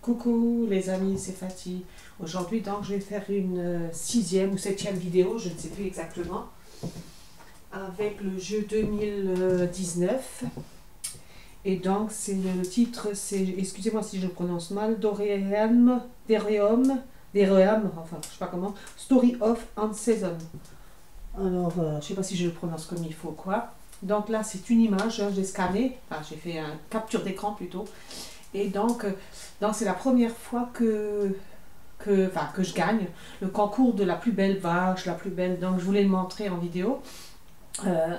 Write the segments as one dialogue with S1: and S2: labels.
S1: Coucou les amis, c'est Fatih. Aujourd'hui donc je vais faire une sixième ou septième vidéo, je ne sais plus exactement, avec le jeu 2019. Et donc c'est le titre, c'est, excusez-moi si je le prononce mal, Deream, enfin je sais pas comment, Story of Unseason. Alors je sais pas si je le prononce comme il faut quoi. Donc là c'est une image, hein, j'ai scanné, enfin j'ai fait un capture d'écran plutôt. Et donc c'est la première fois que je gagne le concours de la plus belle vache, la plus belle, donc je voulais le montrer en vidéo.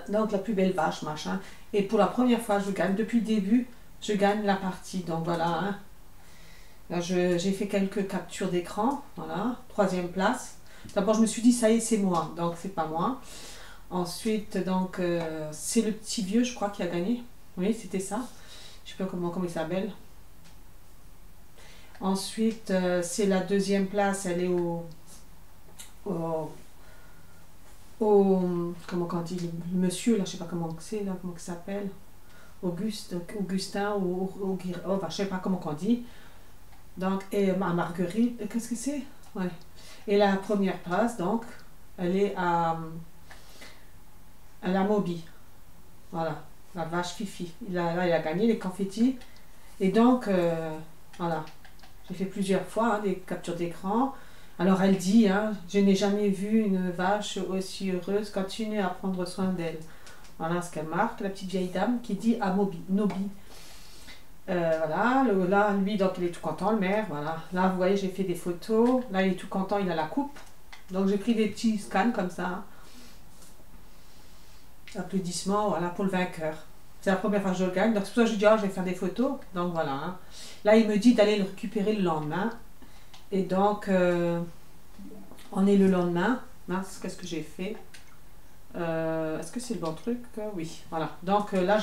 S1: Donc la plus belle vache, machin. Et pour la première fois, je gagne. Depuis le début, je gagne la partie. Donc voilà. Hein. Là, j'ai fait quelques captures d'écran. Voilà. Troisième place. D'abord, je me suis dit, ça y est, c'est moi. Donc, c'est pas moi. Ensuite, donc, c'est le petit vieux, je crois, qui a gagné. Oui, c'était ça. Je sais pas comment il s'appelle. Ensuite, c'est la deuxième place. Elle est comment on dit, le monsieur, là, je sais pas comment c'est, là, comment il s'appelle, Augustin, ou enfin, je sais pas comment on dit. Donc, et à Marguerite, qu'est-ce que c'est? Ouais. Et la première place, donc, elle est à la Moby. Voilà, la vache Fifi. Là, il a gagné les confettis. Et donc, voilà, j'ai fait plusieurs fois hein, des captures d'écran. Alors elle dit, hein, je n'ai jamais vu une vache aussi heureuse, continue à prendre soin d'elle. Voilà ce qu'elle marque, la petite vieille dame qui dit à Nobi. Voilà, là lui donc il est tout content, le maire, voilà. Là vous voyez j'ai fait des photos, là il est tout content, il a la coupe. Donc j'ai pris des petits scans comme ça. Hein. Applaudissements, voilà, pour le vainqueur. C'est la première fois que je le gagne, donc c'est pour ça que je dis, oh, je vais faire des photos. Donc voilà. Hein. Là il me dit d'aller le récupérer le lendemain. Et donc, on est le lendemain. Mince, qu'est-ce que j'ai fait? Est-ce que c'est le bon truc? Oui, voilà. Donc là,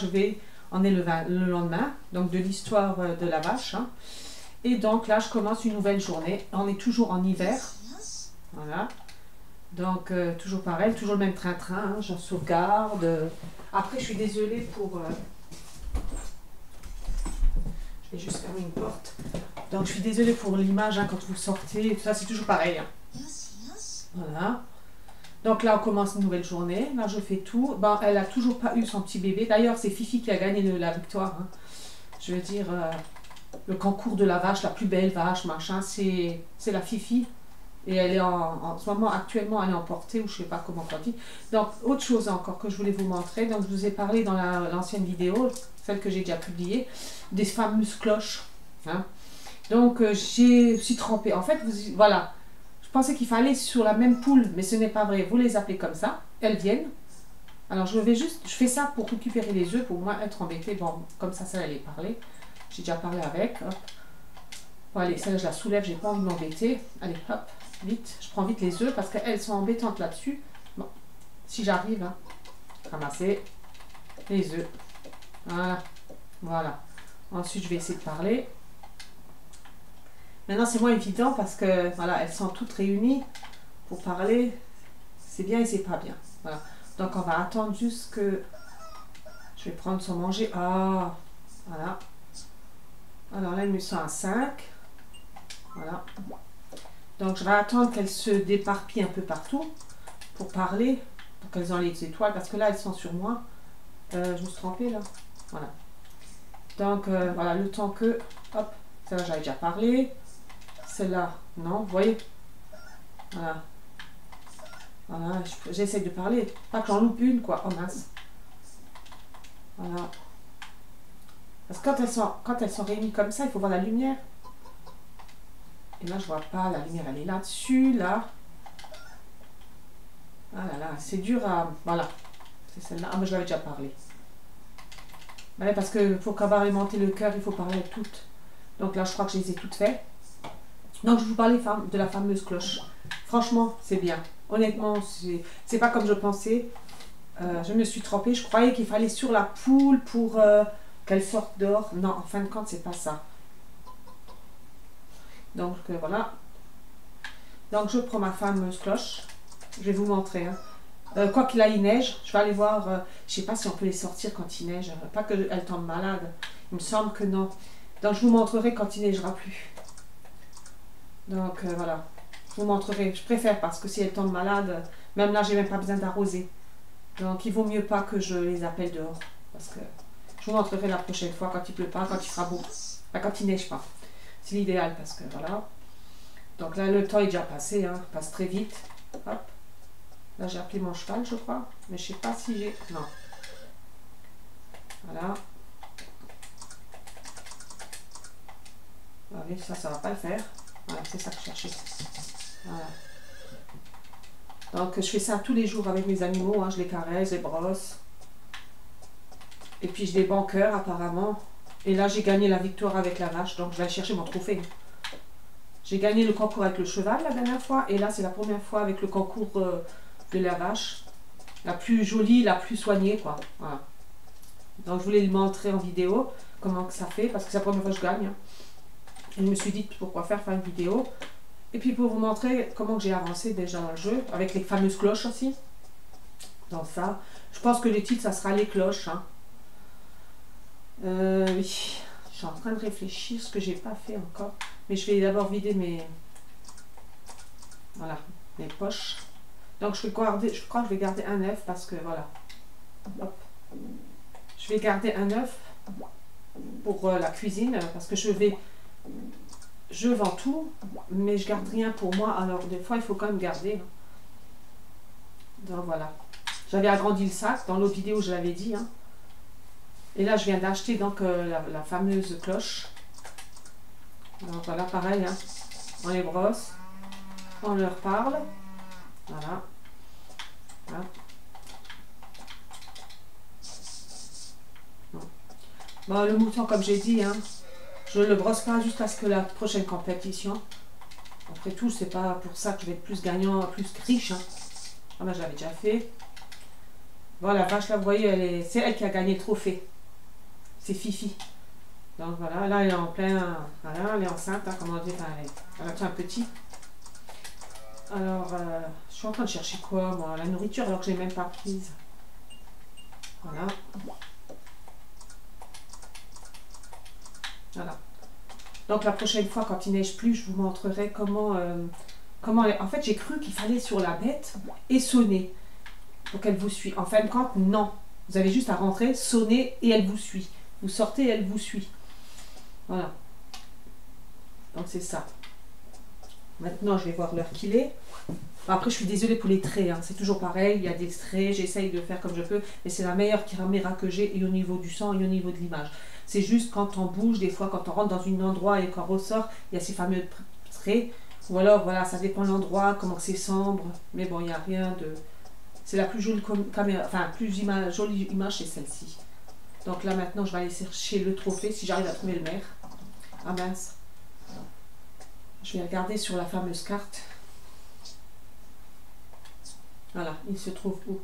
S1: on est le lendemain, donc de l'histoire de la vache. Hein. Et donc là, je commence une nouvelle journée. On est toujours en hiver. Voilà. Donc, toujours pareil, toujours le même train-train. Hein, j'en sauvegarde. Après, je suis désolée pour... je vais juste fermer une porte. Donc je suis désolée pour l'image hein, quand vous sortez, ça c'est toujours pareil. Hein. Voilà. Donc là on commence une nouvelle journée, là je fais tout. Bon, elle a toujours pas eu son petit bébé. D'ailleurs c'est Fifi qui a gagné la victoire. Hein. Je veux dire, le concours de la vache, la plus belle vache, machin, c'est la Fifi. Et elle est en ce moment, actuellement, elle est emportée, ou je sais pas comment on dit. Donc autre chose encore que je voulais vous montrer, donc je vous ai parlé dans l'ancienne vidéo, celle que j'ai déjà publiée, des fameuses cloches. Hein. Donc j'ai aussi trempé. En fait, voilà, je pensais qu'il fallait sur la même poule, mais ce n'est pas vrai. Vous les appelez comme ça, elles viennent. Alors je fais ça pour récupérer les œufs, pour moins être embêtée. Bon, comme ça allait parler. J'ai déjà parlé avec. Hop. Bon, allez, celle-là je la soulève, j'ai pas envie de m'embêter. Allez, hop, vite. Je prends vite les œufs parce qu'elles sont embêtantes là-dessus. Bon, si j'arrive, hein, ramasser les œufs. Voilà, voilà. Ensuite, je vais essayer de parler. Maintenant, c'est moins évident parce que, voilà, elles sont toutes réunies pour parler. C'est bien et c'est pas bien. Voilà. Donc, on va attendre juste que je vais prendre son manger. Ah, voilà. Alors là, ils me sont à 5. Voilà. Donc, je vais attendre qu'elles se déparpillent un peu partout pour parler, pour qu'elles ont les étoiles. Parce que là, elles sont sur moi. Je me suis trompée, là. Voilà. Donc, voilà, le temps que... Hop, ça j'avais déjà parlé. Celle-là, non, vous voyez. Voilà. Voilà, j'essaie de parler. Pas que j'en loupe une, quoi. Oh mince. Voilà. Parce que quand elles sont réunies comme ça, il faut voir la lumière. Et là, je vois pas. La lumière, elle est là-dessus, là. Ah là là, c'est dur à... Voilà. C'est celle-là. Ah, mais je l'avais déjà parlé. Ouais, parce que pour qu'avoir alimenté le cœur, il faut parler à toutes. Donc là, je crois que je les ai toutes faites. Donc, je vous parlais de la fameuse cloche. Franchement, c'est bien. Honnêtement, c'est pas comme je pensais. Je me suis trompée. Je croyais qu'il fallait sur la poule pour qu'elle sorte dehors. Non, en fin de compte, c'est pas ça. Donc, voilà. Donc, je prends ma fameuse cloche. Je vais vous montrer. Hein. Quoi qu'il aille, il neige. Je vais aller voir. Je sais pas si on peut les sortir quand il neige. Pas qu'elles tombent malades. Il me semble que non. Donc, je vous montrerai quand il neigera plus. Donc voilà, je vous montrerai. Je préfère parce que si elle tombe malade, même là, j'ai même pas besoin d'arroser. Donc il vaut mieux pas que je les appelle dehors. Parce que je vous montrerai la prochaine fois quand il pleut pas, quand il fera beau. Enfin, quand il neige pas. C'est l'idéal parce que voilà. Donc là, le temps est déjà passé, hein, passe très vite. Hop. Là, j'ai appelé mon cheval, je crois. Mais je sais pas si j'ai... Non. Voilà. Ah oui, ça va pas le faire. Voilà, c'est ça que je cherchais. Voilà. Donc, je fais ça tous les jours avec mes animaux. Hein. Je les caresse, je les brosse. Et puis, je les banqueurs, apparemment. Et là, j'ai gagné la victoire avec la vache. Donc, je vais aller chercher mon trophée. J'ai gagné le concours avec le cheval la dernière fois. Et là, c'est la première fois avec le concours de la vache. La plus jolie, la plus soignée, quoi. Voilà. Donc, je voulais le montrer en vidéo. Comment que ça fait. Parce que c'est la première fois que je gagne. Hein. Et je me suis dit, pourquoi faire une vidéo. Et puis, pour vous montrer comment j'ai avancé déjà dans le jeu. Avec les fameuses cloches aussi. Dans ça. Je pense que les titres, ça sera les cloches. Hein. Oui. Je suis en train de réfléchir ce que j'ai pas fait encore. Mais je vais d'abord vider mes... Voilà, mes poches. Donc je crois que je vais garder un œuf parce que voilà. Hop. Je vais garder un œuf pour la cuisine parce que je vends tout, mais je garde rien pour moi. Alors des fois il faut quand même garder. Donc voilà. J'avais agrandi le sac, dans l'autre vidéo je l'avais dit. Hein. Et là je viens d'acheter donc la fameuse cloche. Donc voilà, pareil, hein. On les brosse, on leur parle. Voilà. Voilà. Bon, le mouton, comme j'ai dit, hein, je ne le brosse pas jusqu'à ce que la prochaine compétition. Après tout, c'est pas pour ça que je vais être plus gagnant, plus riche. Hein. Ah ben, je l'avais déjà fait. Voilà, la vache, là, vous voyez, c'est elle qui a gagné le trophée. C'est Fifi. Donc voilà, là, elle est en plein... Voilà, elle est enceinte, hein, comment dire, enfin, elle a un petit. Alors, je suis en train de chercher quoi, moi? La nourriture, alors que je n'ai même pas prise. Voilà. Voilà. Donc la prochaine fois, quand il neige plus, je vous montrerai comment... En fait, j'ai cru qu'il fallait sur la bête et sonner pour qu'elle vous suive. En fin de compte, non. Vous avez juste à rentrer, sonner et elle vous suit. Vous sortez et elle vous suit. Voilà. Donc c'est ça. Maintenant, je vais voir l'heure qu'il est. Après, je suis désolée pour les traits. Hein. C'est toujours pareil. Il y a des traits. J'essaye de faire comme je peux. Mais c'est la meilleure caméra que j'ai. Et au niveau du son et au niveau de l'image. C'est juste quand on bouge, des fois, quand on rentre dans un endroit et qu'on ressort, il y a ces fameux traits. Ou alors, voilà, ça dépend de l'endroit, comment c'est sombre. Mais bon, il n'y a rien de... C'est la plus jolie caméra. Enfin, jolie image, c'est celle-ci. Donc là, maintenant, je vais aller chercher le trophée si j'arrive à trouver le maire. Ah mince. Je vais regarder sur la fameuse carte. Voilà, il se trouve où?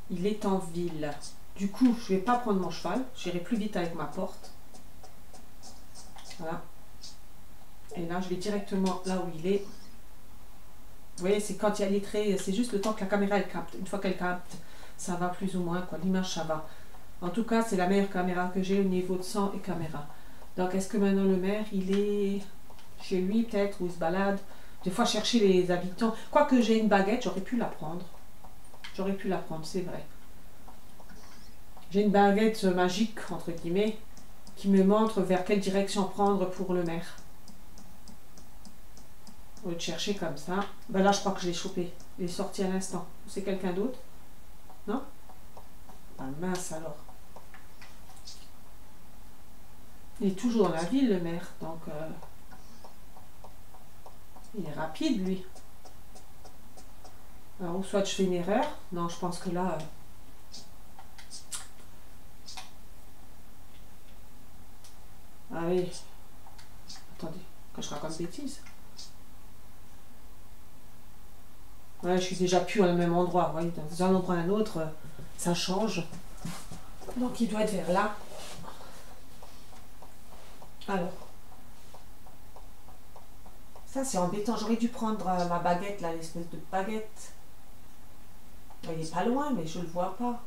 S1: Il est en ville. Du coup, je ne vais pas prendre mon cheval. J'irai plus vite avec ma porte. Voilà. Et là, je vais directement là où il est. Vous voyez, c'est quand il y a les traits, c'est juste le temps que la caméra elle capte. Une fois qu'elle capte, ça va plus ou moins, quoi. L'image, ça va. En tout cas, c'est la meilleure caméra que j'ai au niveau de son et caméra. Donc, est-ce que maintenant le maire, il est chez lui peut-être, ou il se balade? Des fois, chercher les habitants. Quoique j'ai une baguette, j'aurais pu la prendre. J'aurais pu la prendre, c'est vrai. J'ai une baguette magique, entre guillemets, qui me montre vers quelle direction prendre pour le maire. Au lieu de chercher comme ça. Ben là, je crois que je l'ai chopé. Il est sorti à l'instant. C'est quelqu'un d'autre? Non? Ah mince alors. Il est toujours dans la ville, le maire. Donc, il est rapide, lui. Alors, ou soit je fais une erreur. Non, je pense que là... Ah oui. Attendez, quand je raconte bêtise. Ouais, je suis déjà plus au même endroit. Vous voyez, dans un endroit à un autre, ça change. Donc, il doit être vers là. Alors. Ça, c'est embêtant. J'aurais dû prendre ma baguette, là, l'espèce de baguette. Il est pas loin, mais je le vois pas.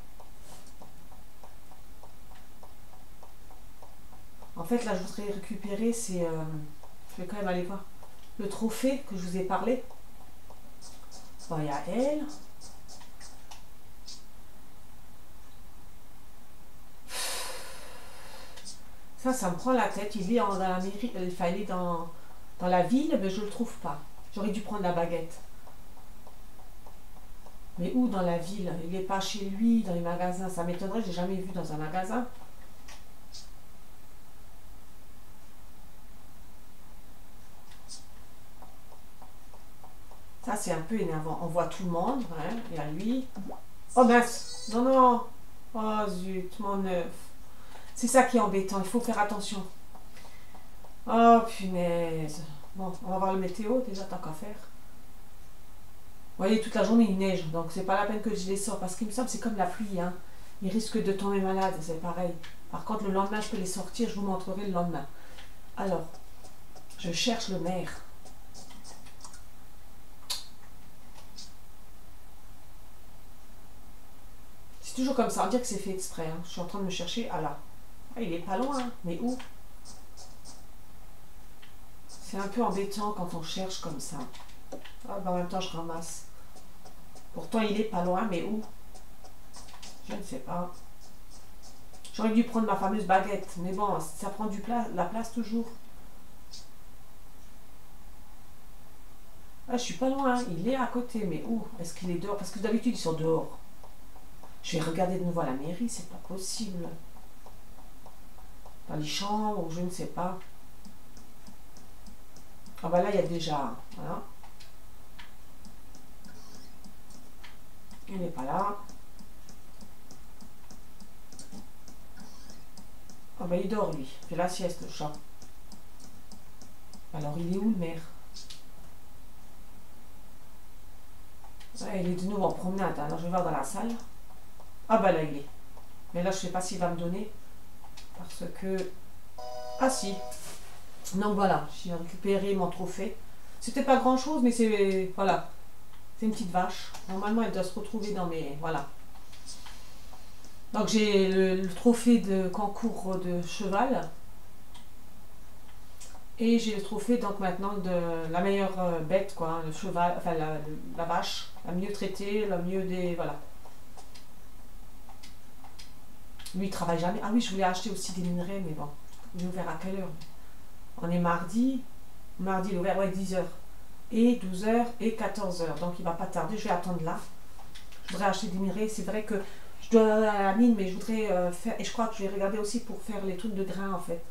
S1: En fait, là, je voudrais récupérer, c'est... je vais quand même aller voir. le trophée que je vous ai parlé. Bon, il y a elle. Ça me prend la tête. Il est dans la mairie, enfin, il est dans la ville, mais je le trouve pas. J'aurais dû prendre la baguette. Mais où dans la ville? Il n'est pas chez lui, dans les magasins. Ça m'étonnerait, j'ai jamais vu dans un magasin. Ça, c'est un peu énervant. On voit tout le monde. Hein. Il y a lui. Oh mince! Non, non! Oh zut, mon œuf. C'est ça qui est embêtant. Il faut faire attention. Oh punaise. Bon, on va voir le météo déjà, tant qu'à faire. Vous voyez, toute la journée il neige, donc c'est pas la peine que je les sors. Parce qu'il me semble que c'est comme la pluie. Hein. Ils risquent de tomber malades, c'est pareil. Par contre, le lendemain, je peux les sortir. Je vous montrerai le lendemain. Alors, je cherche le maire. C'est toujours comme ça, on dirait que c'est fait exprès. Hein. Je suis en train de me chercher. Ah là. Ah, il est pas loin, hein. Mais où? C'est un peu embêtant quand on cherche comme ça. Ah, bah en même temps, je ramasse. Pourtant, il est pas loin, mais où? Je ne sais pas. J'aurais dû prendre ma fameuse baguette. Mais bon, ça prend la place toujours. Ah, je suis pas loin. Il est à côté, mais où? Est-ce qu'il est dehors? Parce que d'habitude, ils sont dehors. Je vais regarder de nouveau à la mairie, c'est pas possible. Dans les chambres, ou je ne sais pas. Ah bah là, il y a déjà... Voilà. Il n'est pas là. Ah bah il dort lui. Il fait la sieste le chat. Alors il est où le maire? Ouais, il est de nouveau en promenade. Alors je vais voir dans la salle. Ah bah là il est. Mais là je sais pas s'il va me donner. Parce que... Ah si. Donc voilà, j'ai récupéré mon trophée. C'était pas grand chose mais c'est... Voilà. C'est une petite vache. Normalement elle doit se retrouver dans mes... Voilà. Donc j'ai le trophée de concours de cheval. Et j'ai le trophée donc maintenant de la meilleure bête, quoi, le cheval, enfin la vache, la mieux traitée, la mieux des... Voilà. Lui il travaille jamais. Ah oui, je voulais acheter aussi des minerais, mais bon. Il est ouvert à quelle heure? On est mardi. Mardi il est ouvert, ouais, 10 h. Et 12 h et 14 h. Donc il va pas tarder, je vais attendre là. Je voudrais acheter des minerais. C'est vrai que je dois aller à la mine, mais je voudrais faire... Et je crois que je vais regarder aussi pour faire les trucs de grains en fait.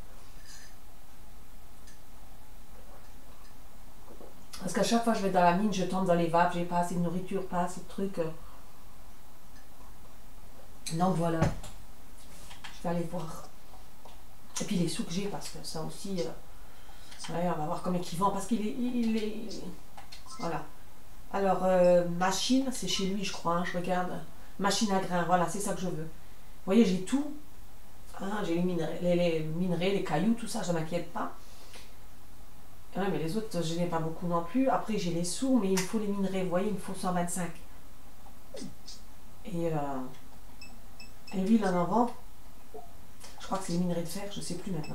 S1: Parce qu'à chaque fois que je vais dans la mine, je tombe dans les vapes, j'ai pas assez de nourriture, pas assez de trucs. Donc voilà, je vais aller voir. Et puis les sous que j'ai, parce que ça aussi, ouais, on va voir combien ils vend, parce qu'il est... Voilà. Alors, machine, c'est chez lui, je crois, hein, je regarde. Machine à grains, voilà, c'est ça que je veux. Vous voyez, j'ai tout. Hein, j'ai les minerais, les cailloux, tout ça, je ne m'inquiète pas. Ouais, mais les autres, je n'ai pas beaucoup non plus. Après, j'ai les sous, mais il me faut les minerais. Vous voyez, il me faut 125. Et lui, il en vend. Je crois que c'est les minerais de fer, je ne sais plus maintenant.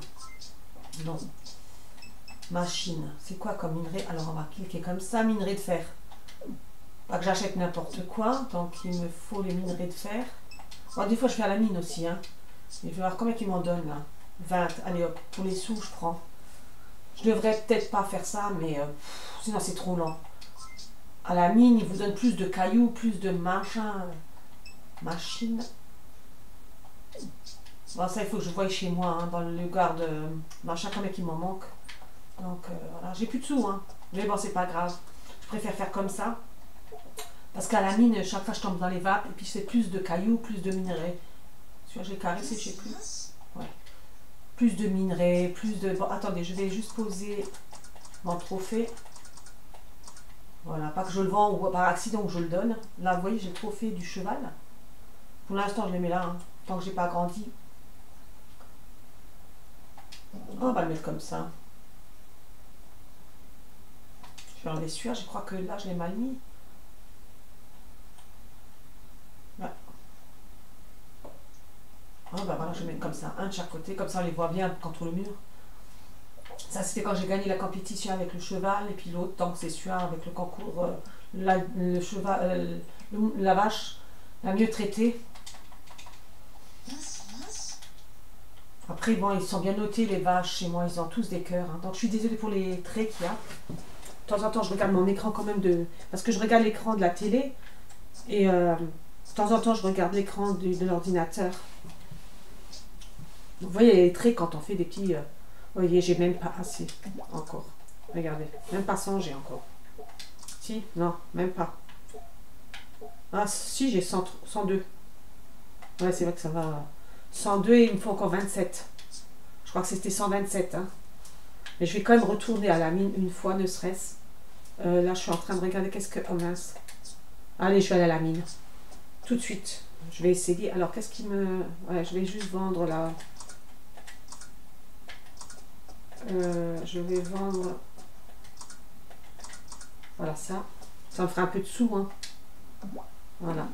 S1: Non. Machine. C'est quoi comme minerai? Alors, on va cliquer comme ça, minerai de fer. Pas que j'achète n'importe quoi. Donc, il me faut les minerais de fer. Bon, des fois, je fais à la mine aussi. Hein. Et je vais voir combien ils m'en donnent, là. 20. Allez, hop. Pour les sous, je prends. Je devrais peut-être pas faire ça, mais sinon c'est trop lent. À la mine, ils vous donnent plus de cailloux, plus de machin. Machine. Bon, ça, il faut que je voie chez moi, hein, dans le garde machin, combien il m'en manque. Donc, voilà. J'ai plus de sous, hein. Mais bon, c'est pas grave. Je préfère faire comme ça. Parce qu'à la mine, chaque fois, je tombe dans les vapes, et puis c'est plus de cailloux, plus de minerais. Celui-là, j'ai caressé, je sais plus. Ouais. Plus de minerais, plus de... Bon, attendez, je vais juste poser mon trophée. Voilà, pas que je le vends ou par accident que je le donne. Là, vous voyez, j'ai le trophée du cheval. Pour l'instant, je le mets là, hein, tant que j'ai pas agrandi. On va le mettre comme ça. Je vais enlever celui-là, je crois que là, je l'ai mal mis. Ouais. Ah bah voilà, je vais mettre comme ça, un de chaque côté, comme ça on les voit bien contre le mur. Ça, c'était quand j'ai gagné la compétition avec le cheval, et puis l'autre, donc c'est celui avec le concours, le cheval, la vache la mieux traitée. Après, bon, ils sont bien notés, les vaches, chez moi, ils ont tous des cœurs. Hein. Donc, je suis désolée pour les traits qu'il y a. De temps en temps, je regarde mon écran quand même parce que je regarde l'écran de la télé, et de temps en temps, je regarde l'écran de l'ordinateur. Vous voyez les traits quand on fait des petits... vous voyez, j'ai même pas assez encore. Regardez, même pas 100 j'ai encore. Si, non, même pas. Ah, si, j'ai 102. Ouais, c'est vrai que ça va. 102 et il me faut encore 27. Je crois que c'était 127. Hein. Mais je vais quand même retourner à la mine une fois, ne serait-ce. Là, je suis en train de regarder qu'est-ce que... Oh mince. Allez, je vais aller à la mine. Tout de suite. Je vais essayer. Alors, qu'est-ce qui me... Ouais, je vais juste vendre là. Je vais vendre... Voilà, ça. Ça me fera un peu de sous, hein. Voilà.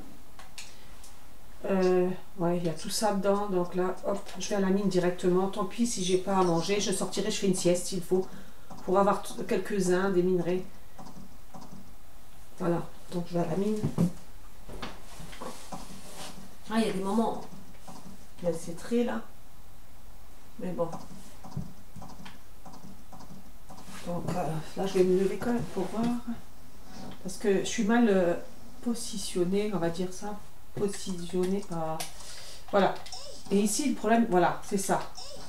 S1: Ouais, il y a tout ça dedans. Donc là, hop, je vais à la mine directement. Tant pis si j'ai pas à manger. Je sortirai, je fais une sieste s'il faut. Pour avoir quelques-uns, des minerais. Voilà. Donc je vais à la mine. Ah, il y a des moments. Il y a ces traits là. Mais bon. Donc là, je vais me lever quand même pour voir. Parce que je suis mal positionnée, on va dire ça. Positionnée. Voilà. Et ici, le problème, voilà, c'est ça.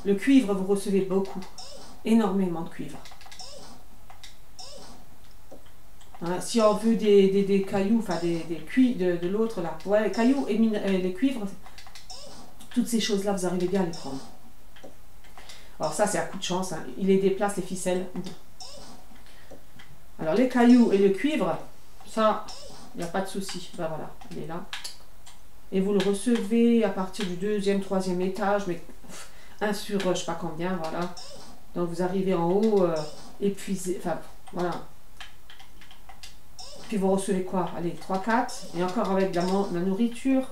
S1: Le cuivre, vous recevez beaucoup. Énormément de cuivre. Hein, si on veut des cailloux, enfin des cuivres de l'autre là. Ouais, les cailloux et les cuivres, toutes ces choses-là, vous arrivez bien à les prendre. Alors ça, c'est à coup de chance. Hein. Il les déplace, les ficelles. Alors les cailloux et le cuivre, ça, il n'y a pas de souci. Ben voilà, il est là. Et vous le recevez à partir du 2e, 3e étage, mais 1 sur je sais pas combien, voilà. Donc vous arrivez en haut, épuisé, enfin voilà. Puis vous recevez quoi? Allez, 3, 4, et encore avec de la nourriture.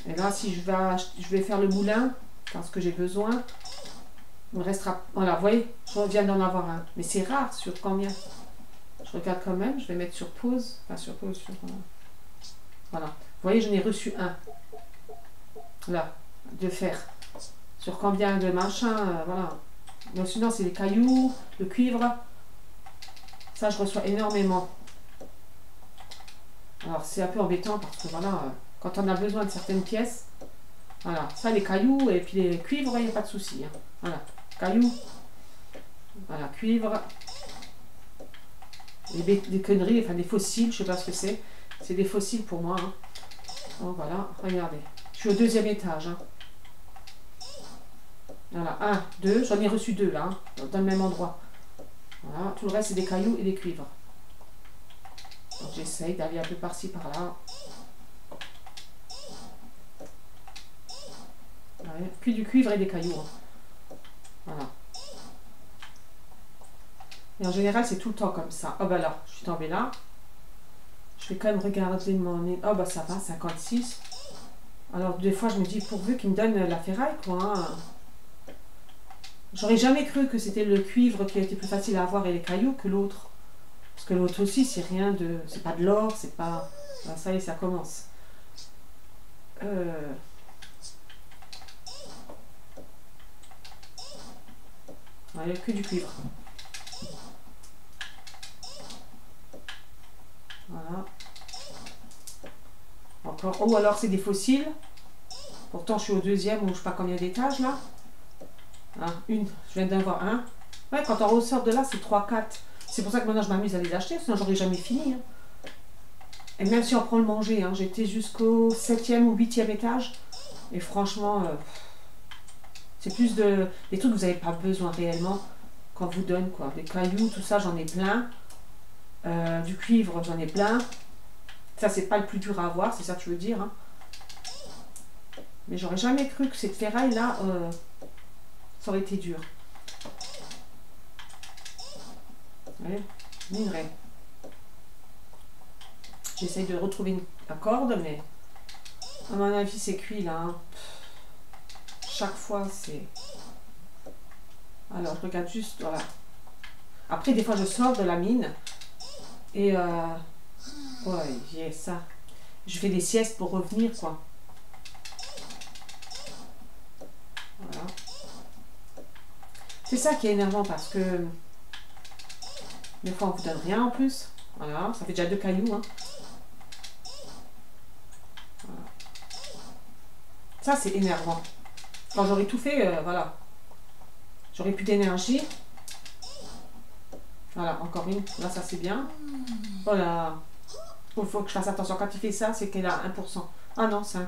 S1: Et là, si je vais faire le moulin, parce que j'ai besoin, il me restera... Voilà, vous voyez, je viens d'en avoir un. Mais c'est rare, sur combien? Je regarde quand même, je vais mettre sur pause. Enfin, sur pause, sur... Voilà. Vous voyez, j'en ai reçu un. Là, de fer. Sur combien de machin, voilà. Donc sinon, c'est les cailloux, le cuivre. Ça, je reçois énormément. Alors, c'est un peu embêtant parce que, voilà, quand on a besoin de certaines pièces, voilà. Ça, les cailloux et puis les cuivres, il n'y a pas de souci. Hein. Voilà. Cailloux. Voilà, cuivre. Des conneries, enfin des fossiles, je sais pas ce que c'est. C'est des fossiles pour moi. Hein. Donc voilà, regardez. Je suis au 2e étage. Hein. Voilà, 1, 2. J'en ai reçu 2 là, hein, dans le même endroit. Voilà, tout le reste c'est des cailloux et des cuivres. Donc j'essaye d'aller un peu par-ci, par-là. Ouais, que du cuivre et des cailloux. Hein. Voilà. Et en général, c'est tout le temps comme ça. Oh bah là, je suis tombée là. Je vais quand même regarder mon... Oh bah ça va, 56. Alors des fois, je me dis, pourvu qu'il me donne la ferraille, quoi. Hein. J'aurais jamais cru que c'était le cuivre qui était plus facile à avoir et les cailloux que l'autre. Parce que l'autre aussi, c'est rien de... C'est pas de l'or, c'est pas... Ben, ça y est, ça commence. Il n'y a que du cuivre. Voilà. Encore. Oh, alors c'est des fossiles. Pourtant, je suis au 2e ou je sais pas combien d'étages là. Hein, je viens d'en voir un. Ouais, quand on ressort de là, c'est 3, 4. C'est pour ça que maintenant je m'amuse à les acheter, sinon j'aurais jamais fini. Hein. Et même si on prend le manger, hein, j'étais jusqu'au 7e ou 8e étage. Et franchement, c'est plus des trucs que vous n'avez pas besoin réellement qu'on vous donne, quoi. Des cailloux, tout ça, j'en ai plein. Du cuivre, j'en ai plein. Ça, c'est pas le plus dur à avoir, c'est ça que je veux dire. Hein. Mais j'aurais jamais cru que cette ferraille-là, ça aurait été dur. Ouais, minerai. J'essaye de retrouver la corde, mais à mon avis, c'est cuit là. Hein. Chaque fois, c'est... Alors, je regarde juste, voilà. Après, des fois, je sors de la mine. Et, ouais, j'ai ça. Je fais des siestes pour revenir, quoi. Voilà. C'est ça qui est énervant parce que des fois, on vous donne rien en plus. Voilà, ça fait déjà 2 cailloux, hein. Voilà. Ça, c'est énervant. Quand j'aurais tout fait, voilà. J'aurais plus d'énergie. Voilà, encore une. Là, ça, c'est bien. Voilà. Il faut que je fasse attention. Quand il fait ça, c'est qu'elle a 1%. Ah non, 5.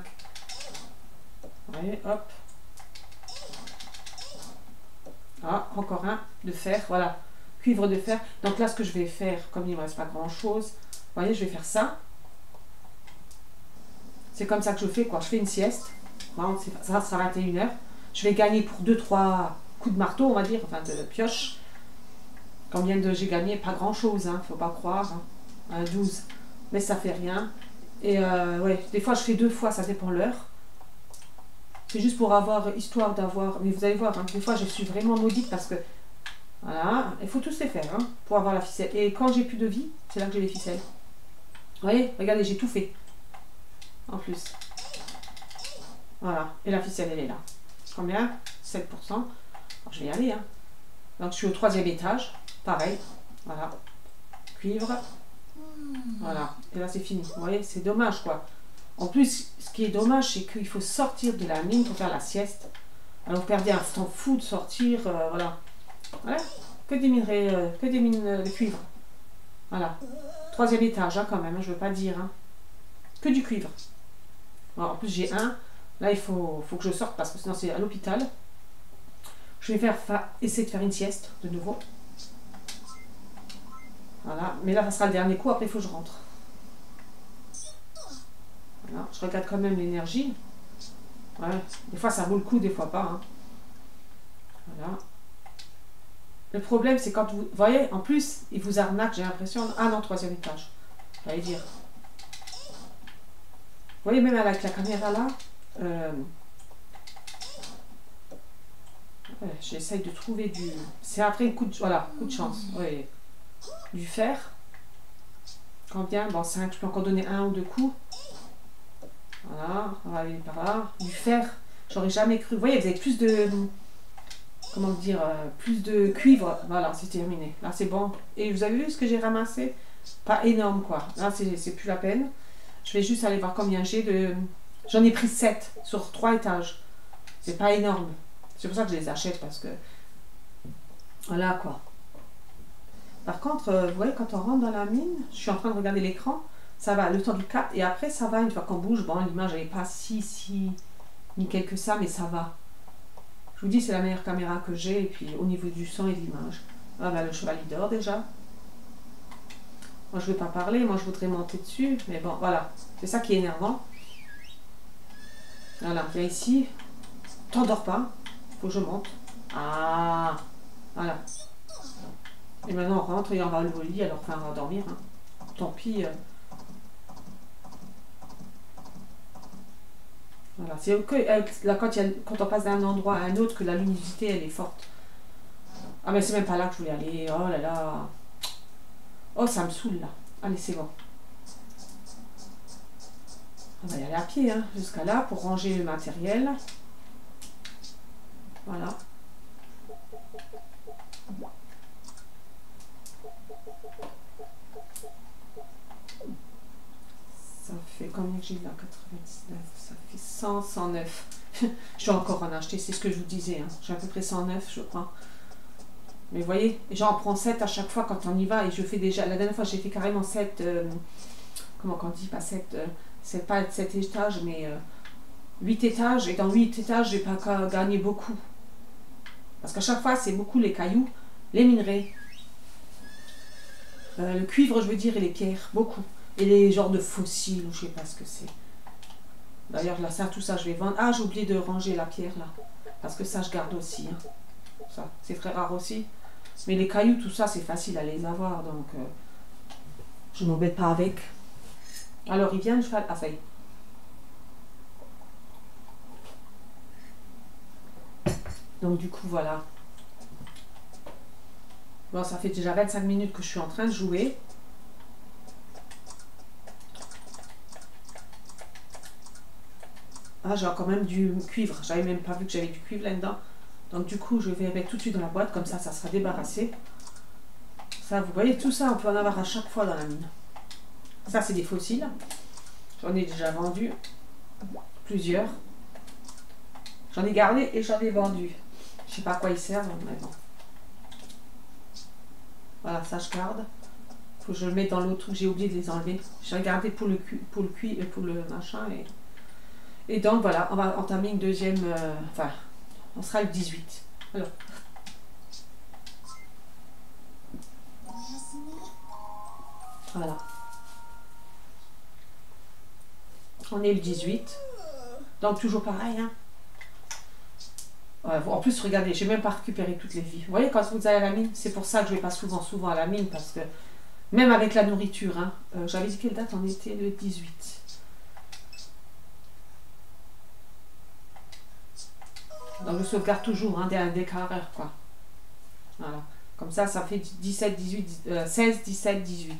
S1: Allez, hop. Ah, encore un de fer. Voilà. Cuivre de fer. Donc là, ce que je vais faire, comme il ne me reste pas grand-chose, vous voyez, je vais faire ça. C'est comme ça que je fais, quoi. Je fais une sieste. Bon, ça sera 21h. Je vais gagner pour 2-3 coups de marteau, on va dire, enfin de pioche. Combien de j'ai gagné? Pas grand-chose, hein, faut pas croire. Hein. 12. Mais ça fait rien. Et ouais, des fois je fais 2 fois, ça dépend l'heure. C'est juste pour avoir, histoire d'avoir... Mais vous allez voir, hein, des fois je suis vraiment maudite parce que... Voilà, il faut tous les faire, hein, pour avoir la ficelle. Et quand j'ai plus de vie, c'est là que j'ai les ficelles. Vous voyez, regardez, j'ai tout fait. En plus. Voilà, et la ficelle, elle est là. Combien? 7%. Alors, je vais y aller, hein. Donc je suis au 3e étage. Pareil, voilà. Cuivre. Voilà, et là c'est fini. Vous voyez, c'est dommage, quoi. En plus, ce qui est dommage, c'est qu'il faut sortir de la mine pour faire la sieste. Alors vous perdez un temps fou de sortir, voilà. Voilà, que des minerais, que des mines de cuivre. Voilà. 3e étage, hein, quand même, hein, je veux pas dire. Hein. Que du cuivre. Alors, en plus, j'ai un. Là, il faut que je sorte parce que sinon c'est à l'hôpital. Je vais essayer de faire une sieste de nouveau. Voilà, mais là, ça sera le dernier coup. Après, il faut que je rentre. Voilà, je regarde quand même l'énergie. Ouais, des fois, ça vaut le coup, des fois pas. Hein. Voilà. Le problème, c'est quand vous voyez, en plus, il vous arnaque, j'ai l'impression. Ah non, 3e étage. J'allais dire. Vous voyez, même avec la caméra là, ouais, j'essaye de trouver du... C'est après coup de... Voilà, coup de chance. Oui. Du fer. Combien? Bon, 5, je peux encore donner 1 ou 2 coups. Voilà, on va aller par là. Du fer, j'aurais jamais cru. Vous voyez, vous avez plus de... Comment dire? Plus de cuivre. Voilà, c'est terminé. Là, c'est bon. Et vous avez vu ce que j'ai ramassé? Pas énorme, quoi. Là, c'est plus la peine. Je vais juste aller voir combien j'ai de... J'en ai pris 7 sur 3 étages. C'est pas énorme. C'est pour ça que je les achète, parce que... Voilà, quoi. Par contre, vous voyez, quand on rentre dans la mine, je suis en train de regarder l'écran, ça va, le temps du 4, et après, ça va, une fois qu'on bouge. Bon, l'image, elle n'est pas si nickel que ça, mais ça va. Je vous dis, c'est la meilleure caméra que j'ai, et puis au niveau du son et de l'image. Ah, bah, le cheval, il dort, déjà. Moi, je ne vais pas parler, moi, je voudrais monter dessus, mais bon, voilà. C'est ça qui est énervant. Voilà, viens ici. T'endors pas. Faut que je monte. Ah, voilà. Et maintenant, on rentre et on va au lit, alors enfin, on va dormir. Hein. Tant pis. Voilà, c'est que là, quand on passe d'un endroit à un autre, que la luminosité, elle est forte. Ah, mais c'est même pas là que je voulais aller. Oh là là. Oh, ça me saoule, là. Allez, c'est bon. On va y aller à pied, hein, jusqu'à là, pour ranger le matériel. Voilà. Ça fait combien que j'ai là? 99, ça fait 100, 109. Je vais encore en acheter, c'est ce que je vous disais. Hein. J'ai à peu près 109, je crois. Mais vous voyez, j'en prends 7 à chaque fois quand on y va. Et je fais déjà, la dernière fois, j'ai fait carrément 7, comment on dit, pas 7, c'est pas 7 étages, mais 8 étages. Et dans 8 étages, j'ai pas gagné beaucoup. Parce qu'à chaque fois, c'est beaucoup les cailloux, les minerais, le cuivre, je veux dire, et les pierres, beaucoup. Et les genres de fossiles, ou je sais pas ce que c'est. D'ailleurs, là, ça, tout ça, je vais vendre. Ah, j'ai oublié de ranger la pierre, là. Parce que ça, je garde aussi. Hein. Ça, c'est très rare aussi. Mais les cailloux, tout ça, c'est facile à les avoir. Donc, je ne m'embête pas avec. Alors, il vient, je fais... Ah, ça y est. Donc, du coup, voilà. Bon, ça fait déjà 25 minutes que je suis en train de jouer. Ah, j'ai quand même du cuivre. J'avais même pas vu que j'avais du cuivre là-dedans. Donc du coup, je vais mettre tout de suite dans la boîte. Comme ça sera débarrassé. Ça, vous voyez, tout ça, on peut en avoir à chaque fois dans la mine. Ça, c'est des fossiles. J'en ai déjà vendu plusieurs. J'en ai gardé et j'en ai vendu. Je sais pas à quoi ils servent, mais bon. Voilà, ça je garde. Faut que je le mette dans l'autre truc, j'ai oublié de les enlever. J'ai regardé pour le cuit et pour le machin. Et donc voilà, on va entamer une deuxième. Enfin, on sera le 18. Alors. Voilà. On est le 18. Donc toujours pareil, hein. Ouais, en plus, regardez, j'ai même pas récupéré toutes les vies. Vous voyez, quand vous allez à la mine, c'est pour ça que je vais pas souvent à la mine, parce que même avec la nourriture, hein, j'avais dit quelle date on était, le 18. Donc je sauvegarde toujours, hein, des quarts d'heure, quoi. Voilà. Comme ça fait 17, 18, 16, 17, 18.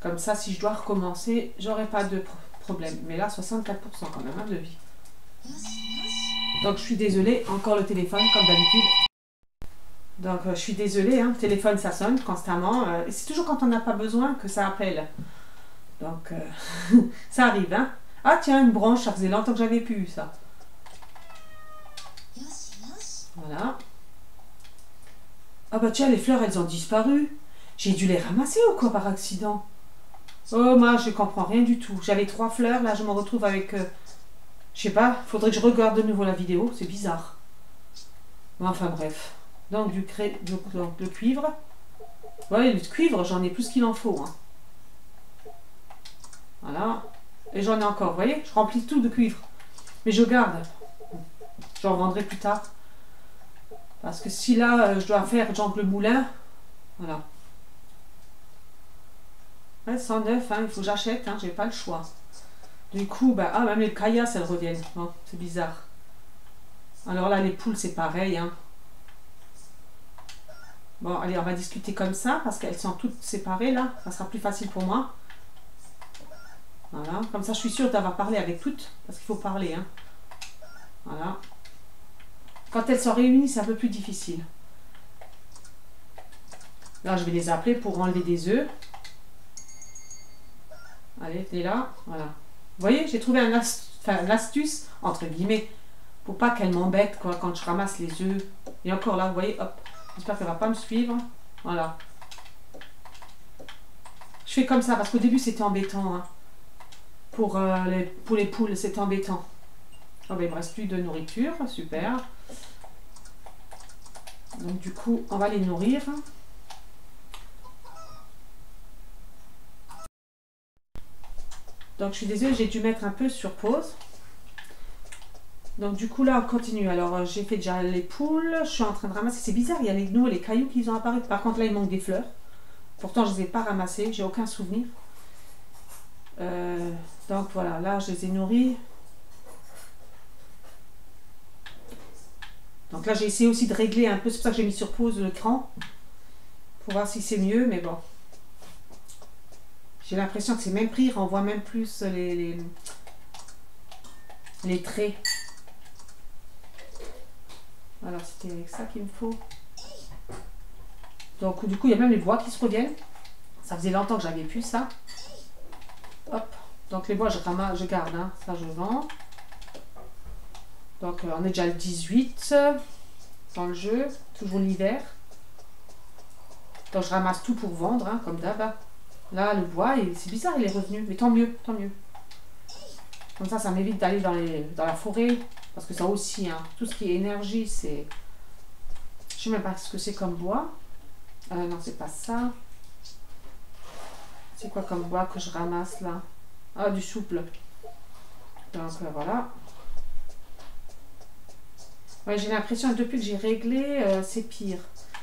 S1: Comme ça, si je dois recommencer, j'aurai pas de problème. Mais là, 64% quand même, hein, de vie. Donc je suis désolée, encore le téléphone comme d'habitude. Donc je suis désolée, hein, le téléphone ça sonne constamment. Et c'est toujours quand on n'a pas besoin que ça appelle. Donc ça arrive, hein. Ah tiens, une branche, ça faisait longtemps que j'avais plus eu ça. Voilà. Ah bah tiens, les fleurs elles ont disparu. J'ai dû les ramasser ou quoi par accident? Oh moi je comprends rien du tout. J'avais 3 fleurs, là je me retrouve avec... je sais pas, faudrait que je regarde de nouveau la vidéo, c'est bizarre. Bon, enfin bref. Donc du cuivre. Ouais, le cuivre, j'en ai plus qu'il en faut. Hein. Voilà. Et j'en ai encore, vous voyez, je remplis tout de cuivre. Mais je garde. J'en vendrai plus tard. Parce que si là, je dois faire genre le moulin, voilà. Ouais, 109, hein, il faut que j'achète, hein, j'ai pas le choix. Du coup, bah, ah, même les caillasses, elles reviennent. Bon, c'est bizarre. Alors là, les poules, c'est pareil. Hein. Bon, allez, on va discuter comme ça, parce qu'elles sont toutes séparées, là. Ça sera plus facile pour moi. Voilà, comme ça, je suis sûre d'avoir parlé avec toutes, parce qu'il faut parler. Hein. Voilà. Quand elles sont réunies, c'est un peu plus difficile. Là, je vais les appeler pour enlever des œufs. Allez, t'es là. Voilà. Vous voyez, j'ai trouvé l'astuce, entre guillemets, pour pas qu'elle m'embête quand je ramasse les œufs. Et encore là, vous voyez, hop. J'espère qu'elle va pas me suivre. Voilà. Je fais comme ça parce qu'au début c'était embêtant. Hein. Pour les poules, c'était embêtant. Oh, ben, il ne me reste plus de nourriture. Super. Donc du coup, on va les nourrir. Donc je suis désolée, j'ai dû mettre un peu sur pause. Donc du coup là on continue. Alors j'ai fait déjà les poules, je suis en train de ramasser. C'est bizarre, il y a les cailloux qui ont apparu. Par contre là il manque des fleurs. Pourtant je ne les ai pas ramassées, j'ai aucun souvenir. Donc voilà, là je les ai nourris. Donc là j'ai essayé aussi de régler un peu, c'est pour ça que j'ai mis sur pause l'écran. Pour voir si c'est mieux, mais bon. J'ai l'impression que c'est même pire, on voit même plus les traits. Alors c'était avec ça qu'il me faut. Donc du coup il y a même les bois qui se reviennent. Ça faisait longtemps que j'avais plus ça. Hop. Donc les bois je garde, hein. Ça je vends. Donc on est déjà le 18 dans le jeu, toujours l'hiver. Donc je ramasse tout pour vendre, hein, comme d'hab. Là le bois, c'est bizarre, il est revenu, mais tant mieux, tant mieux. Comme ça m'évite d'aller dans la forêt. Parce que ça aussi, hein, tout ce qui est énergie, c'est... Je sais même pas ce que c'est comme bois. Non, c'est pas ça. C'est quoi comme bois que je ramasse là? Ah, du souple. Donc voilà. Ouais, j'ai l'impression que depuis que j'ai réglé, c'est pire.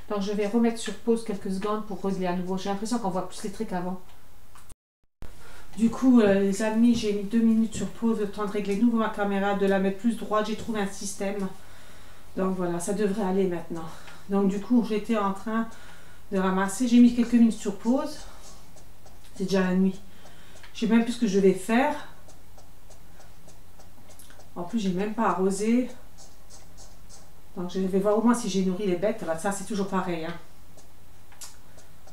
S1: Donc je vais remettre sur pause quelques secondes pour régler à nouveau. J'ai l'impression qu'on voit plus les traits qu'avant. Du coup, les amis, j'ai mis 2 minutes sur pause, le temps de régler de nouveau ma caméra, de la mettre plus droite. J'ai trouvé un système. Donc voilà, ça devrait aller maintenant. Donc du coup, j'étais en train de ramasser. J'ai mis quelques minutes sur pause. C'est déjà la nuit. Je sais même plus ce que je vais faire. En plus, j'ai même pas arrosé. Donc, je vais voir au moins si j'ai nourri les bêtes. Là, ça, c'est toujours pareil. Hein.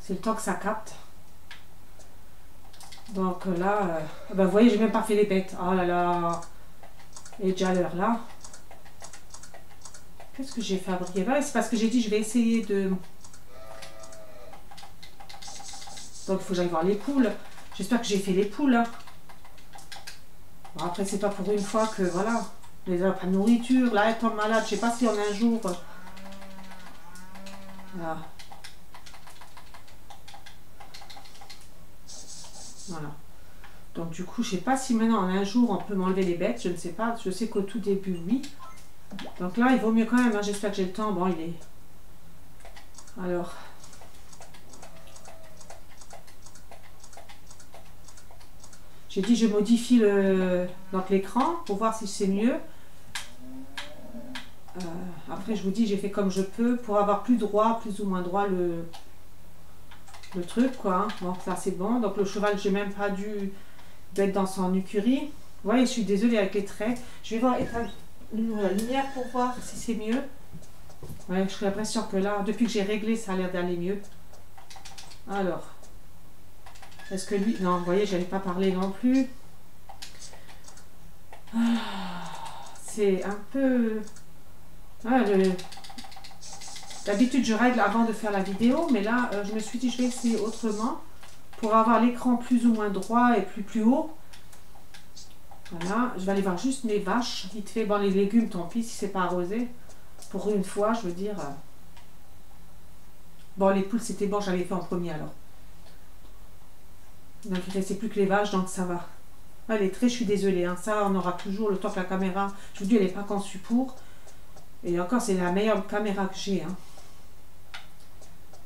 S1: C'est le temps que ça capte. Donc là, ben, vous voyez, j'ai même pas fait les bêtes. Oh là là. Et déjà l'heure là. Qu'est-ce que j'ai fabriqué là? C'est parce que j'ai dit je vais essayer de... Donc il faut que j'aille voir les poules. J'espère que j'ai fait les poules. Hein. Bon, après, c'est pas pour une fois que voilà. Les pas de nourriture. Là, elle tombe malade. Je sais pas si en un jour. Voilà. Voilà. Donc du coup, je sais pas si maintenant en un jour on peut m'enlever les bêtes. Je ne sais pas. Je sais qu'au tout début, oui. Donc là, il vaut mieux quand même. Hein. J'espère que j'ai le temps. Bon, il est... Alors... J'ai dit je modifie donc l'écran pour voir si c'est mieux. Après je vous dis j'ai fait comme je peux pour avoir plus droit, plus ou moins droit le truc quoi. Hein. Bon ça c'est bon. Donc le cheval j'ai même pas dû être dans son écurie. Vous voyez je suis désolée avec les traits. Je vais voir éteindre la lumière pour voir si c'est mieux. Ouais j'ai l'impression que là depuis que j'ai réglé ça a l'air d'aller mieux. Alors. Est-ce que lui... Non, vous voyez, je n'allais pas parler non plus. C'est un peu... Ah, d'habitude, je règle avant de faire la vidéo, mais là, je me suis dit, je vais essayer autrement pour avoir l'écran plus ou moins droit et plus haut. Voilà, je vais aller voir juste mes vaches, vite fait. Bon, les légumes, tant pis si c'est pas arrosé. Pour une fois, je veux dire... Bon, les poules, c'était bon, j'avais fait en premier alors. Donc il ne restait plus que les vaches, donc ça va. Ah, les traits, je suis désolée. Hein. Ça, on aura toujours le temps que la caméra... Je vous dis, elle n'est pas conçue pour. Et encore, c'est la meilleure caméra que j'ai. Hein.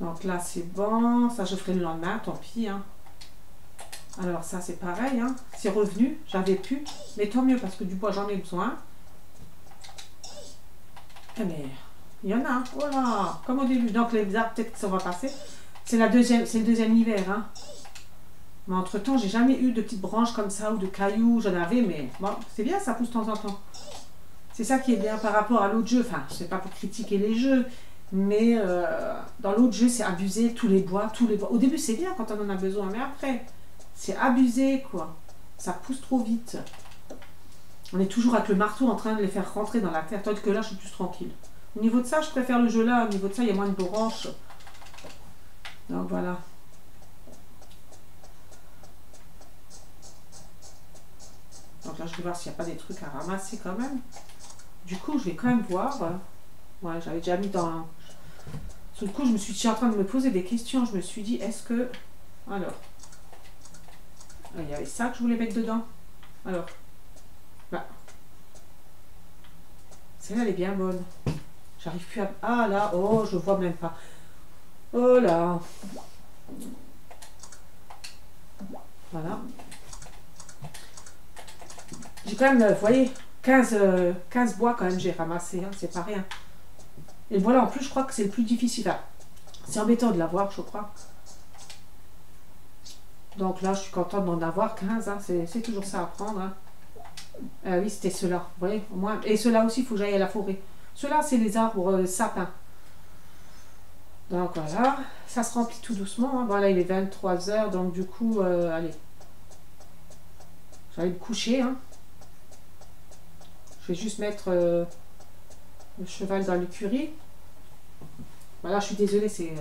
S1: Donc là, c'est bon. Ça, je ferai le lendemain, tant pis. Hein. Alors ça, c'est pareil. Hein. C'est revenu. J'avais pu. Mais tant mieux, parce que du bois, j'en ai besoin. Eh mais, il y en a. Voilà, comme au début. Donc les arbres, peut-être que ça va passer. C'est le deuxième hiver. Hein. Mais entre-temps, j'ai jamais eu de petites branches comme ça ou de cailloux. J'en avais, mais bon, c'est bien, ça pousse de temps en temps. C'est ça qui est bien par rapport à l'autre jeu. Enfin, je sais pas pour critiquer les jeux, mais dans l'autre jeu, c'est abusé. Tous les bois. Au début, c'est bien quand on en a besoin, mais après, c'est abusé, quoi. Ça pousse trop vite. On est toujours avec le marteau en train de les faire rentrer dans la terre, tandis que là, je suis plus tranquille. Au niveau de ça, je préfère le jeu là. Au niveau de ça, il y a moins de branches. Donc voilà. Donc là, je vais voir s'il n'y a pas des trucs à ramasser quand même. Du coup, je vais quand même voir. Ouais, j'avais déjà mis dans... Sur le coup, je suis en train de me poser des questions. Je me suis dit, est-ce que... Alors. Il y avait ça que je voulais mettre dedans. Alors. Bah. Celle-là, elle est bien bonne. J'arrive plus à... Ah là, oh, je vois même pas. Oh là. Voilà. J'ai quand même, vous voyez, 15 bois quand même j'ai ramassé, hein, c'est pas rien. Et voilà, en plus je crois que c'est le plus difficile. Ah, c'est embêtant de l'avoir, je crois. Donc là, je suis contente d'en avoir 15, hein, c'est toujours ça à prendre. Hein. Oui, c'était ceux-là, vous voyez, au moins. Et ceux-là aussi, il faut que j'aille à la forêt. Ceux-là, c'est les arbres sapins. Donc voilà, ça se remplit tout doucement. Hein. Voilà, il est 23 h, donc du coup, allez. J'allais me coucher, hein. Je vais juste mettre le cheval dans l'écurie. Voilà, je suis désolée, c'est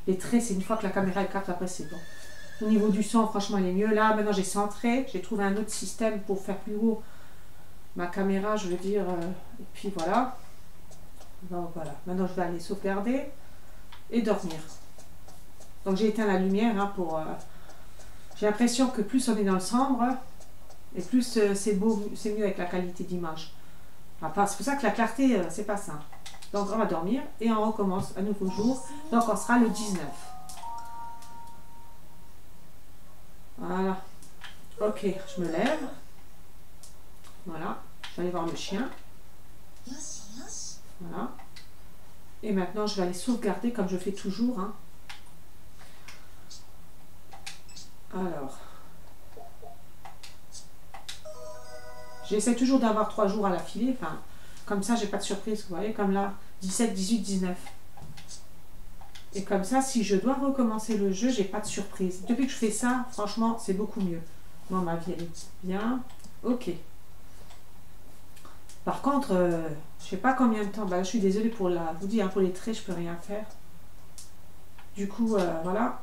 S1: les traits, c'est une fois que la caméra est capte, après c'est bon. Au niveau du son, franchement, il est mieux. Là, maintenant, j'ai centré. J'ai trouvé un autre système pour faire plus haut ma caméra, je veux dire. Et puis voilà. Donc voilà. Maintenant, je vais aller sauvegarder et dormir. Donc j'ai éteint la lumière hein, pour... j'ai l'impression que plus on est dans le sombre, et plus c'est beau, c'est mieux avec la qualité d'image. Enfin, c'est pour ça que la clarté, c'est pas ça. Donc on va dormir et on recommence un nouveau jour. Donc on sera le 19. Voilà. Ok, je me lève. Voilà. Je vais aller voir le chien. Voilà. Et maintenant, je vais aller sauvegarder comme je fais toujours. Hein. J'essaie toujours d'avoir 3 jours à l'affilée. Enfin, comme ça, j'ai pas de surprise. Vous voyez, comme là, 17, 18, 19. Et comme ça, si je dois recommencer le jeu, j'ai pas de surprise. Depuis que je fais ça, franchement, c'est beaucoup mieux. Bon, ma vie, elle est bien. Ok. Par contre, je sais pas combien de temps. Bah, je suis désolée pour vous dire, hein, pour les traits, je peux rien faire. Du coup, voilà.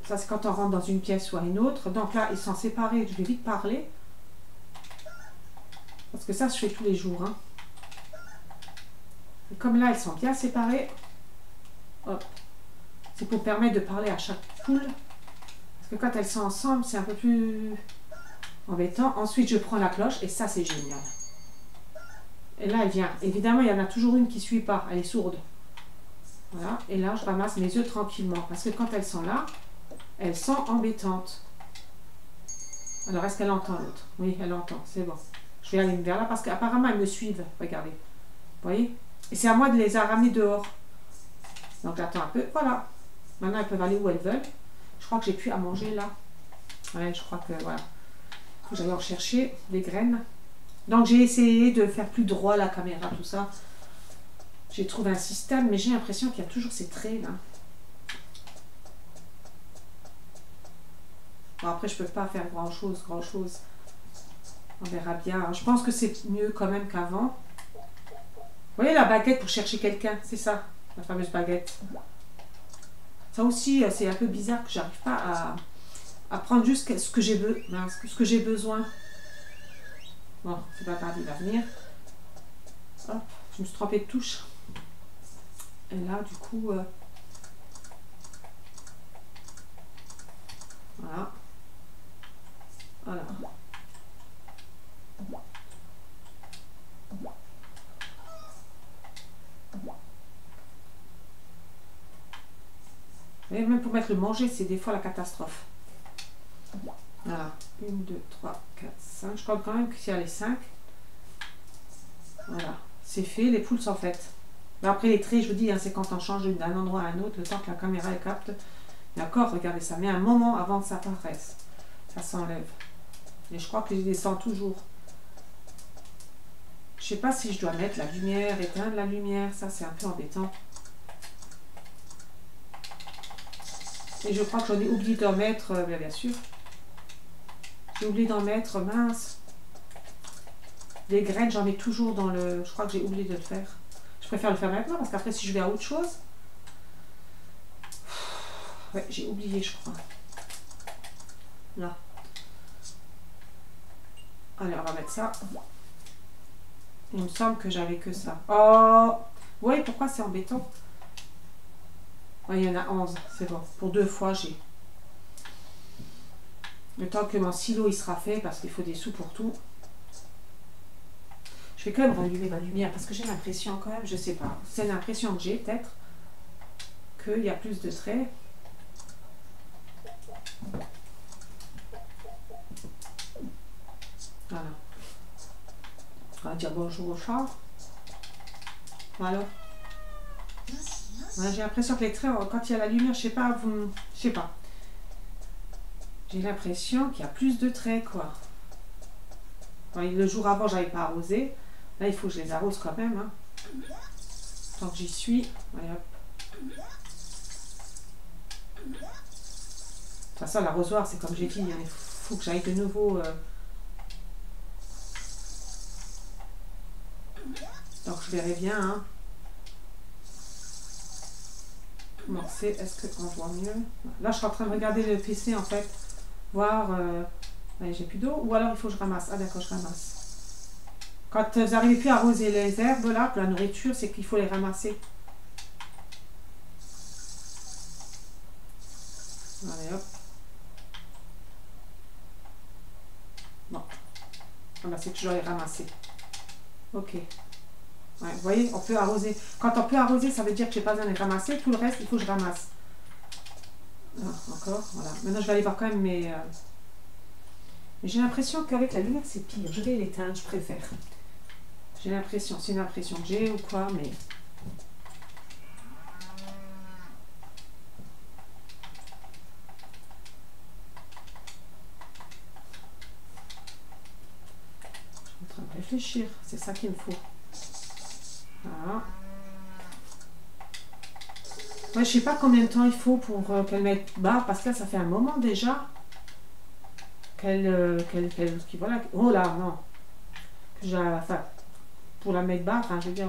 S1: Ça, c'est quand on rentre dans une pièce ou à une autre. Donc là, ils sont séparés. Je vais vite parler. Parce que ça, je fais tous les jours. Hein. Et comme là, elles sont bien séparées. Hop. C'est pour permettre de parler à chaque poule. Parce que quand elles sont ensemble, c'est un peu plus embêtant. Ensuite, je prends la cloche et ça, c'est génial. Et là, elle vient. Évidemment, il y en a toujours une qui ne suit pas. Elle est sourde. Voilà. Et là, je ramasse mes œufs tranquillement. Parce que quand elles sont là, elles sont embêtantes. Alors, est-ce qu'elle entend l'autre? Oui, elle entend. C'est bon. Je vais aller vers là parce qu'apparemment, elles me suivent. Regardez. Vous voyez? Et c'est à moi de les ramener dehors. Donc, j'attends un peu. Voilà. Maintenant, elles peuvent aller où elles veulent. Je crois que j'ai plus à manger là. Ouais, je crois que voilà. Il faut que j'aille en chercher des graines. Donc, j'ai essayé de faire plus droit la caméra, tout ça. J'ai trouvé un système, mais j'ai l'impression qu'il y a toujours ces traits là. Bon, après, je peux pas faire grand chose. On verra bien. Je pense que c'est mieux quand même qu'avant. Vous voyez la baguette pour chercher quelqu'un, c'est ça, la fameuse baguette. Ça aussi, c'est un peu bizarre que j'arrive pas à prendre juste ce que j'ai besoin. Bon, c'est pas grave, il va venir. Hop, je me suis trompée de touche. Et là, du coup, voilà. Voilà. Et même pour mettre le manger, c'est des fois la catastrophe. Voilà. 1, 2, 3, 4, 5. Je crois quand même qu'il y a les 5. Voilà. C'est fait, les poules sont faites. Mais après, les traits, je vous dis, hein, c'est quand on change d'un endroit à un autre, le temps que la caméra elle capte. D'accord, regardez, ça met un moment avant que ça apparaisse. Ça s'enlève. Et je crois que je les descends toujours. Je sais pas si je dois mettre la lumière, éteindre la lumière. Ça, c'est un peu embêtant. Et je crois que j'en ai oublié d'en mettre, bien sûr. J'ai oublié d'en mettre, mince. Les graines, j'en mets toujours dans le... Je crois que j'ai oublié de le faire. Je préfère le faire maintenant parce qu'après, si je vais à autre chose... Ouais, j'ai oublié, je crois. Là. Allez, on va mettre ça. Il me semble que j'avais que ça. Oh! Vous voyez pourquoi c'est embêtant? Ouais, il y en a 11, c'est bon. Pour 2 fois, j'ai. Le temps que mon silo il sera fait, parce qu'il faut des sous pour tout. Je vais quand même rallumer ma lumière, parce que j'ai l'impression quand même, je sais pas. C'est l'impression que j'ai, peut-être, qu'il y a plus de traits. Voilà. On va dire bonjour au chat. Voilà. Ouais, j'ai l'impression que les traits, quand il y a la lumière, je sais pas, je sais pas. J'ai l'impression qu'il y a plus de traits, quoi. Ouais, le jour avant, j'avais pas arrosé. Là, il faut que je les arrose quand même. Hein. Tant que j'y suis. Allez, hop. De toute façon, l'arrosoir, c'est comme j'ai dit, hein, il faut que j'aille de nouveau. Donc, je verrai bien. Hein. Comment c'est? Est-ce qu'on voit mieux? Là, je suis en train de regarder le PC, en fait. Voir... allez, j'ai plus d'eau. Ou alors, il faut que je ramasse. Ah, d'accord, je ramasse. Quand vous n'arrivez plus à arroser les herbes, là, pour la nourriture, c'est qu'il faut les ramasser. Allez, hop. Bon. Ah, bah, c'est que je dois les ramasser. Ok. Ouais, vous voyez, on peut arroser. Quand on peut arroser, ça veut dire que je n'ai pas besoin de les ramasser. Tout le reste, il faut que je ramasse. Ah, encore, voilà. Maintenant, je vais aller voir quand même mes... Mais j'ai l'impression qu'avec la lumière, c'est pire. Je vais l'éteindre, je préfère. J'ai l'impression, c'est une impression que j'ai ou quoi, mais... réfléchir. C'est ça qu'il me faut. Voilà. Ouais, je sais pas combien de temps il faut pour qu'elle mette bas, parce que là, ça fait un moment déjà voilà. Oh là, non. Enfin, pour la mettre bas, enfin, je veux dire,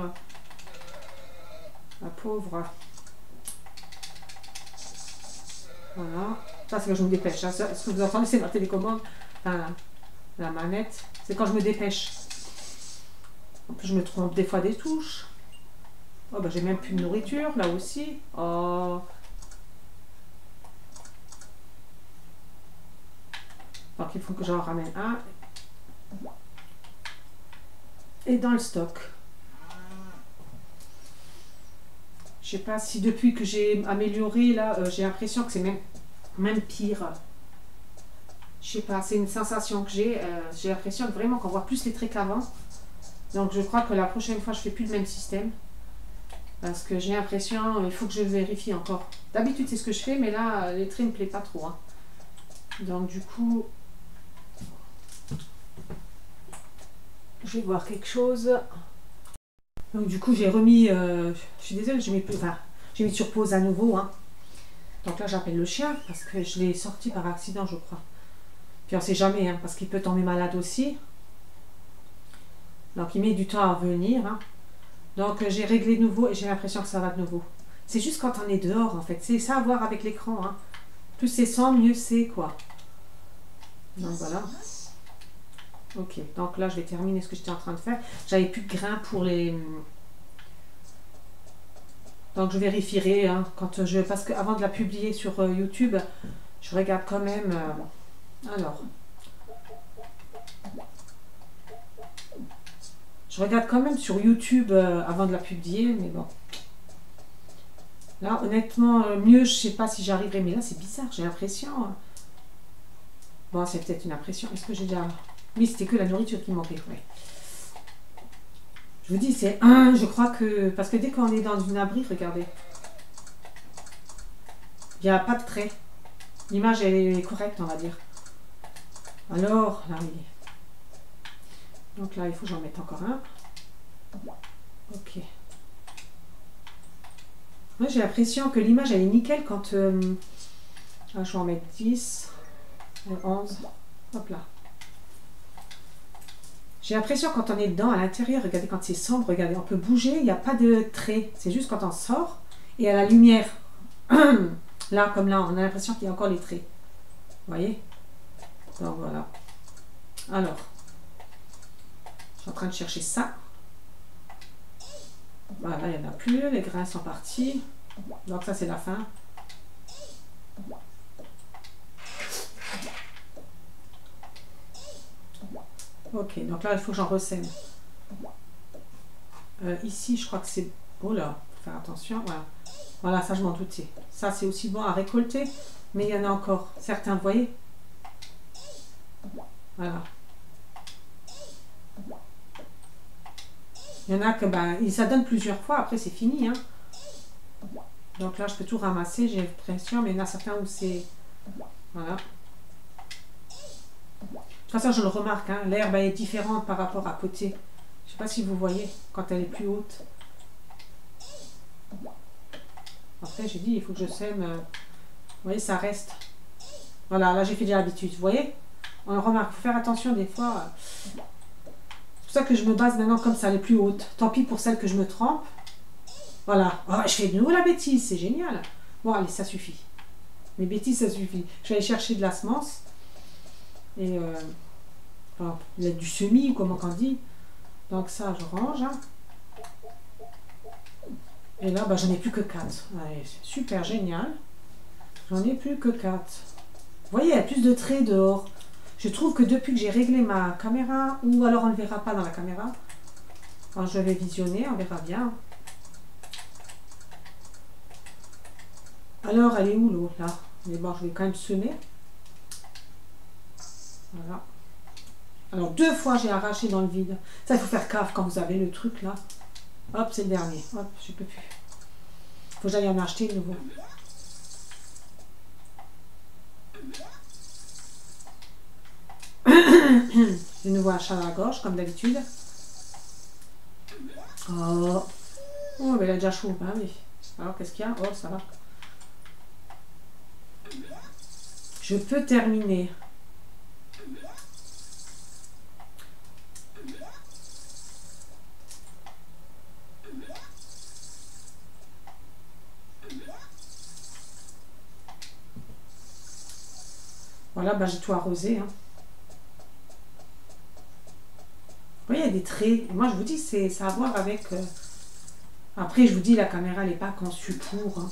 S1: la pauvre. Voilà. Ça, c'est quand je me dépêche. Hein. Ce que vous entendez, c'est ma télécommande. Enfin, la manette. C'est quand je me dépêche. En plus, je me trompe des fois des touches. Oh, bah, j'ai même plus de nourriture, là aussi. Oh. Donc, il faut que j'en ramène un. Et dans le stock. Je sais pas si depuis que j'ai amélioré, là, j'ai l'impression que c'est même pire. Je sais pas, c'est une sensation que j'ai. J'ai l'impression que vraiment qu'on voit plus les traits qu'avant. Donc, je crois que la prochaine fois, je fais plus le même système. Parce que j'ai l'impression, il faut que je vérifie encore. D'habitude, c'est ce que je fais, mais là, les traits ne me plaisent pas trop. Hein. Donc, du coup, je vais voir quelque chose. Donc, du coup, j'ai remis... je suis désolée, j'ai mis sur pause à nouveau. Hein. Donc là, j'appelle le chien parce que je l'ai sorti par accident, je crois. Puis on sait jamais, hein, parce qu'il peut tomber malade aussi. Donc, il met du temps à venir. Hein. Donc, j'ai réglé de nouveau et j'ai l'impression que ça va de nouveau. C'est juste quand on est dehors, en fait. C'est ça à voir avec l'écran. Hein. Plus c'est sombre, mieux c'est, quoi. Donc, voilà. Ok, donc là, je vais terminer ce que j'étais en train de faire. J'avais plus de grains pour les... Donc, je vérifierai hein, quand je... Parce qu'avant de la publier sur YouTube, je regarde quand même... Alors... Je regarde quand même sur YouTube avant de la publier, mais bon. Là, honnêtement, mieux, je sais pas si j'arriverai. Mais là, c'est bizarre, j'ai l'impression... Bon, c'est peut-être une impression. Est-ce que j'ai déjà... Oui, c'était que la nourriture qui manquait, ouais. Je vous dis, c'est un, je crois que... Parce que dès qu'on est dans une abri, regardez. Il n'y a pas de trait. L'image, elle est correcte, on va dire. Alors, là, oui. Donc là, il faut que j'en mette encore un. Ok. Moi, j'ai l'impression que l'image, elle est nickel quand... je vais en mettre 10, 11. Hop là. J'ai l'impression quand on est dedans, à l'intérieur, regardez, quand c'est sombre, regardez, on peut bouger, il n'y a pas de trait. C'est juste quand on sort et à la lumière. Là, comme là, on a l'impression qu'il y a encore les traits. Vous voyez? Donc voilà. Alors, je suis en train de chercher ça. Voilà, il n'y en a plus, les grains sont partis. Donc ça, c'est la fin. Ok, donc là, il faut que j'en ressème. Ici, je crois que c'est... Oh là, faut faire attention. Voilà, voilà, ça, je m'en doutais. Ça, c'est aussi bon à récolter, mais il y en a encore certains, vous voyez? Voilà. Il y en a que, ben, ça donne plusieurs fois, après, c'est fini. Hein. Donc là, je peux tout ramasser, j'ai l'impression, mais il y en a certains où c'est... Voilà. De toute façon, je le remarque, hein, l'herbe est différente par rapport à côté. Je ne sais pas si vous voyez, quand elle est plus haute. Après, j'ai dit, il faut que je sème. Vous voyez, ça reste. Voilà, là, j'ai fait déjà l'habitude. Vous voyez? On le remarque, il faut faire attention des fois. C'est pour ça que je me base maintenant comme ça, elle est plus haute. Tant pis pour celle que je me trempe. Voilà. Oh, je fais de nouveau la bêtise, c'est génial. Bon, allez, ça suffit. Les bêtises, ça suffit. Je vais aller chercher de la semence. Et... enfin, il y a du semis, comment on dit. Donc ça, je range. Hein. Et là, j'en ai plus que 4. Ouais, c'est super génial. J'en ai plus que 4. Vous voyez, il y a plus de traits dehors. Je trouve que depuis que j'ai réglé ma caméra, ou alors on ne le verra pas dans la caméra. Quand je vais visionner, on verra bien. Alors, elle est où l'eau, là? Mais bon, je vais quand même semer. Voilà. Alors, 2 fois, j'ai arraché dans le vide. Ça, il faut faire gaffe quand vous avez le truc, là. Hop, c'est le dernier. Hop, je peux plus. Faut que j'aille en acheter de nouveau. De nouveau un chat à la gorge, comme d'habitude. Oh, oh mais il a déjà chaud, hein, oui. Alors, qu'est-ce qu'il y a? Oh, ça va. Je peux terminer. Voilà, bah, j'ai tout arrosé. Hein. Vous voyez, il y a des traits. Et moi, je vous dis, ça a à voir avec... Après, je vous dis, la caméra, elle n'est pas conçue pour. Hein.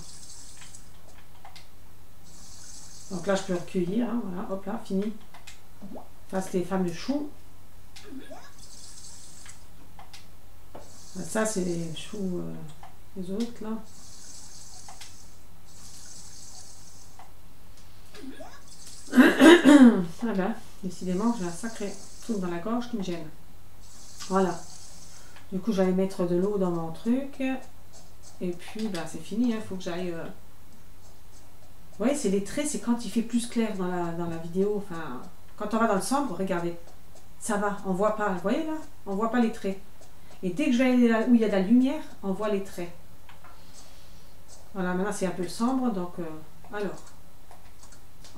S1: Donc là, je peux recueillir. Hein, voilà, hop là, fini. Ça, c'est les fameux choux. Ça, c'est les choux, les autres, là. Ah ben, décidément, j'ai un sacré truc dans la gorge qui me gêne. Voilà. Du coup, j'allais mettre de l'eau dans mon truc. Et puis, bah, c'est fini. Il faut que j'aille... Vous voyez, c'est les traits, c'est quand il fait plus clair dans la vidéo. Enfin, quand on va dans le sombre, regardez. Ça va, on voit pas. Vous voyez là? On voit pas les traits. Et dès que je vais aller là où il y a de la lumière, on voit les traits. Voilà, maintenant c'est un peu sombre. Donc, alors,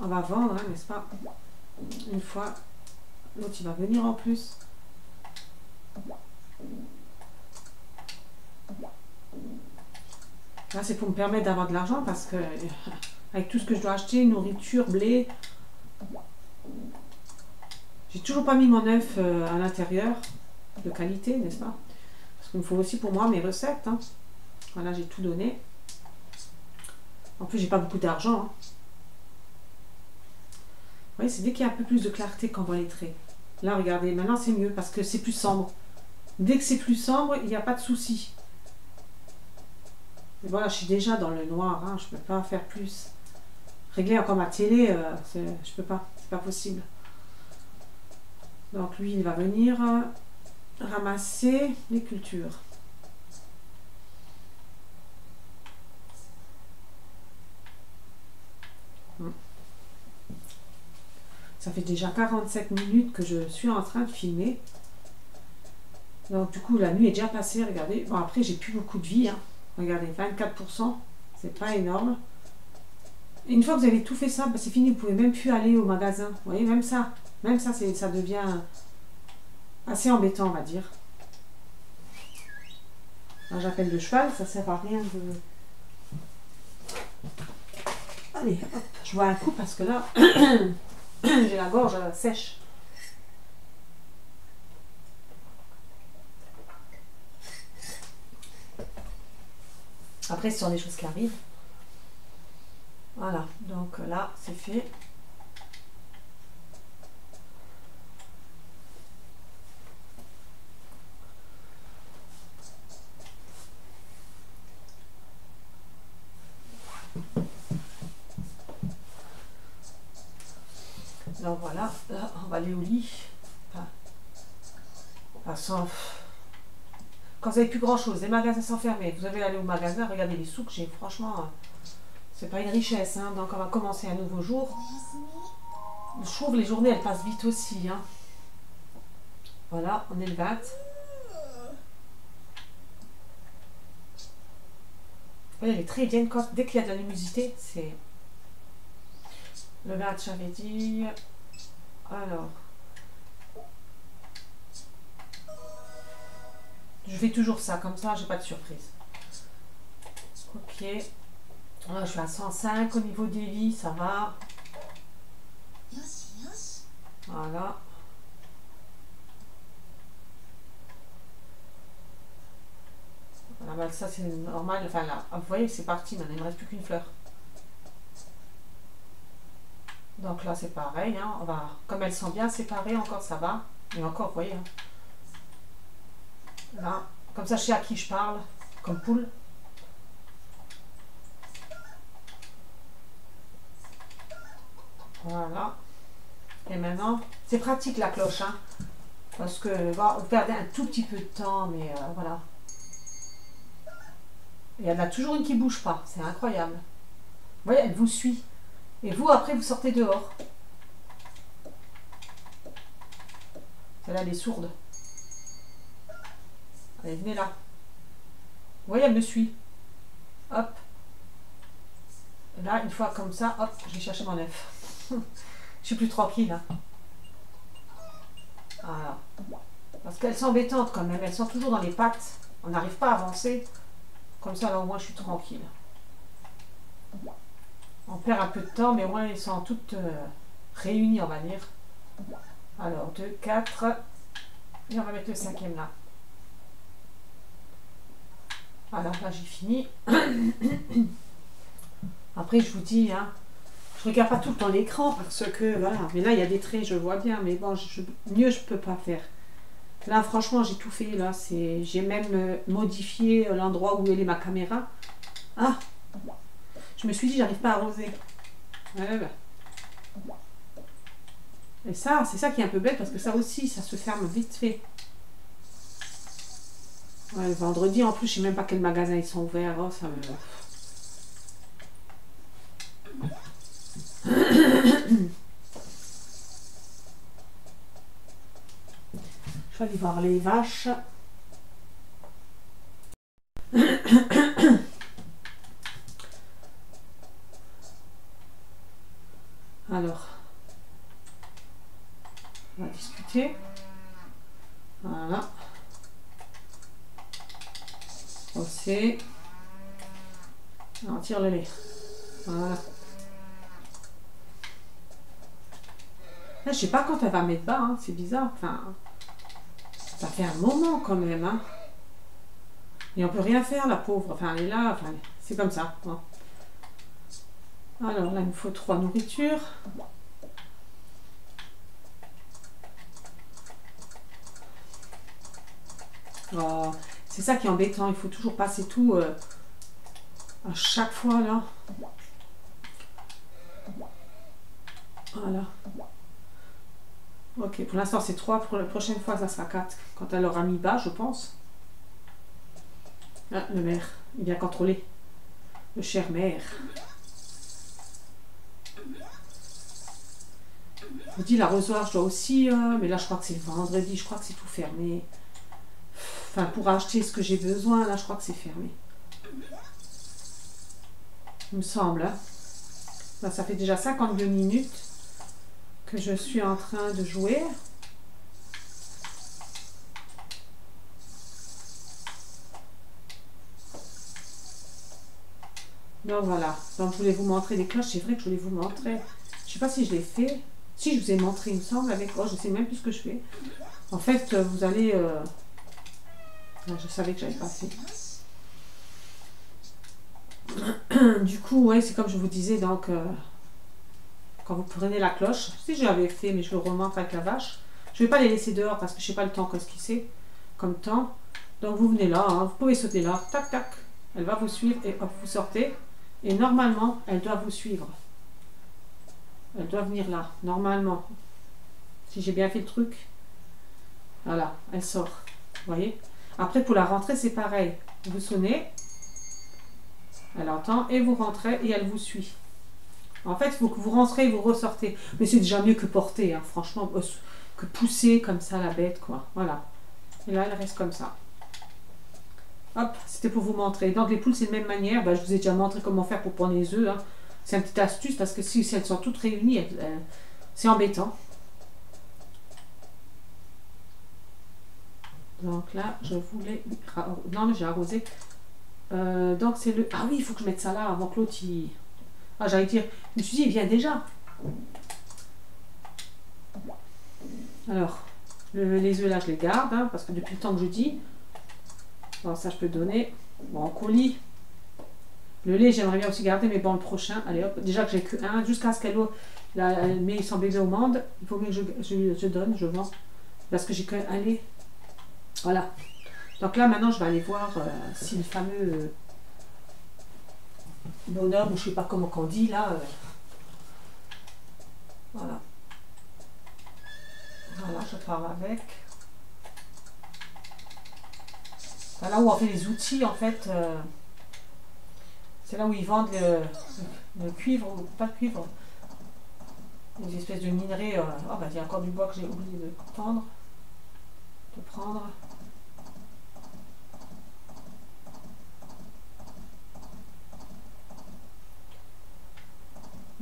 S1: on va vendre, hein, n'est-ce pas? Une fois, l'autre il va venir en plus. Là, c'est pour me permettre d'avoir de l'argent parce que avec tout ce que je dois acheter, nourriture, blé, j'ai toujours pas mis mon œuf à l'intérieur de qualité, n'est-ce pas? Parce qu'il me faut aussi pour moi mes recettes. Hein. Voilà, j'ai tout donné. En plus, j'ai pas beaucoup d'argent. Hein. Vous voyez, c'est dès qu'il y a un peu plus de clarté qu'on voit les traits. Là, regardez, maintenant c'est mieux parce que c'est plus sombre. Dès que c'est plus sombre, il n'y a pas de souci. Et voilà, je suis déjà dans le noir, hein, je ne peux pas faire plus. Régler encore ma télé, je peux pas, c'est pas possible. Donc lui, il va venir ramasser les cultures. Ça fait déjà 47 minutes que je suis en train de filmer. Donc du coup, la nuit est déjà passée, regardez. Bon, après, j'ai plus beaucoup de vie. Hein. Regardez, 24%, c'est pas énorme. Et une fois que vous avez tout fait ça, bah, c'est fini, vous pouvez même plus aller au magasin. Vous voyez, même ça, ça devient assez embêtant, on va dire. Là, j'appelle le cheval, ça sert à rien de... Allez, hop, je bois un coup parce que là, j'ai la gorge sèche. Après, ce sont des choses qui arrivent. Voilà, donc là, c'est fait. Donc voilà, là, on va aller au lit. Enfin, quand vous n'avez plus grand chose, les magasins sont fermés, vous allez aller au magasin, regardez les sous que j'ai, franchement, c'est pas une richesse, hein. Donc on va commencer un nouveau jour. Je trouve que les journées elles passent vite aussi, hein. Voilà, on est le 20. Vous voyez, les traits viennent dès qu'il y a de la luminosité, c'est... Le 20, j'avais dit... Alors... Je fais toujours ça, comme ça, j'ai pas de surprise. Ok. Là, je suis à 105 au niveau des lits, ça va. Voilà. Voilà, ça c'est normal. Enfin là, vous voyez, c'est parti, maintenant il ne me reste plus qu'une fleur. Donc là, c'est pareil. Hein, on va, comme elles sont bien séparées, encore ça va. Et encore, vous voyez. Hein. Là, comme ça, je sais à qui je parle, comme poule. Voilà. Et maintenant, c'est pratique la cloche, hein, parce que vous perdez un tout petit peu de temps, mais voilà. Et il y en a toujours une qui ne bouge pas, c'est incroyable. Vous voyez, elle vous suit. Et vous, après, vous sortez dehors. Celle-là, elle est sourde. Allez, venez là. Vous voyez, elle me suit. Hop. Là, une fois comme ça, hop, je vais chercher mon œuf. Je suis plus tranquille. Hein. Voilà. Parce qu'elles sont embêtantes quand même. Elles sont toujours dans les pattes. On n'arrive pas à avancer. Comme ça, là, au moins, je suis tranquille. On perd un peu de temps, mais au moins, elles sont toutes réunies, on va dire. Alors, 2, 4. Et on va mettre le 5e là. Voilà, là, j'ai fini. Après, je vous dis, hein, je regarde pas tout le temps l'écran parce que, voilà. Mais là, il y a des traits, je vois bien. Mais bon, mieux, je peux pas faire. Là, franchement, j'ai tout fait. Là, j'ai même modifié l'endroit où est ma caméra. Ah, je me suis dit, j'arrive pas à arroser. Ouais, bah. Et ça, c'est ça qui est un peu bête parce que ça aussi, ça se ferme vite fait. Ouais, vendredi, en plus, je sais même pas quels magasins ils sont ouverts. Oh, ça me... Je vais aller voir les vaches. Alors, on va discuter. Voilà. Brosser. On tire le lait. Voilà. Là, je sais pas quand elle va mettre bas, hein. C'est bizarre. Enfin, ça fait un moment quand même. Hein. Et on peut rien faire, la pauvre. Enfin, elle est là. Enfin, c'est comme ça. Hein. Alors là, il me faut 3 nourritures. Oh, c'est ça qui est embêtant. Il faut toujours passer tout à chaque fois là. Voilà. Ok, pour l'instant c'est 3. Pour la prochaine fois, ça sera 4. Quand elle aura mis bas, je pense. Ah, le maire. Il vient contrôler. Le cher maire. Je vous dis, l'arrosoir, je dois aussi... mais là, je crois que c'est le vendredi. Je crois que c'est tout fermé. Enfin, pour acheter ce que j'ai besoin, là, je crois que c'est fermé. Il me semble. Hein. Là, ça fait déjà 52 minutes que je suis en train de jouer. Donc voilà. Donc, je voulais vous montrer les cloches. C'est vrai que je voulais vous montrer. Je sais pas si je l'ai fait. Si, je vous ai montré, il me semble, avec... Oh, je sais même plus ce que je fais. En fait, vous allez... Je savais que j'avais pas fait. Du coup, ouais, c'est comme je vous disais, donc... quand vous prenez la cloche, si je l'avais fait, mais je le remonte avec la vache. Je ne vais pas les laisser dehors parce que je sais pas le temps qu'est-ce qu'il c'est comme temps. Donc vous venez là, hein, vous pouvez sauter là, tac tac. Elle va vous suivre et hop, vous sortez. Et normalement, elle doit vous suivre. Elle doit venir là, normalement. Si j'ai bien fait le truc. Voilà, elle sort. Vous voyez? Après, pour la rentrée, c'est pareil. Vous sonnez. Elle entend et vous rentrez et elle vous suit. En fait, il faut que vous rentrez et vous ressortez. Mais c'est déjà mieux que porter, hein, franchement, que pousser comme ça la bête, quoi. Voilà. Et là, elle reste comme ça. Hop, c'était pour vous montrer. Donc, les poules, c'est de la même manière. Ben, je vous ai déjà montré comment faire pour prendre les œufs. Hein. C'est une petite astuce parce que si elles sont toutes réunies, c'est embêtant. Donc là, je voulais... Non, mais j'ai arrosé. Donc, c'est le... Ah oui, il faut que je mette ça là avant que l'autre, il... Ah, j'allais dire... Je me suis dit, il vient déjà. Alors, les œufs là, je les garde, hein, parce que depuis le temps que je dis... Bon, ça, je peux donner. Bon, en colis. Le lait, j'aimerais bien aussi garder, mais bon, le prochain... Allez, hop, déjà que j'ai que un, jusqu'à ce qu'elle met son bébé au monde, il faut que je donne, je vends. Parce que j'ai que un lait. Voilà. Donc là, maintenant, je vais aller voir si le fameux bonhomme, ou je sais pas comment qu'on dit, là. Voilà. Voilà, je pars avec. C'est là où on fait les outils, en fait. C'est là où ils vendent le cuivre, ou pas le cuivre. Des espèces de minerais. Oh, bah, il y a encore du bois que j'ai oublié de prendre.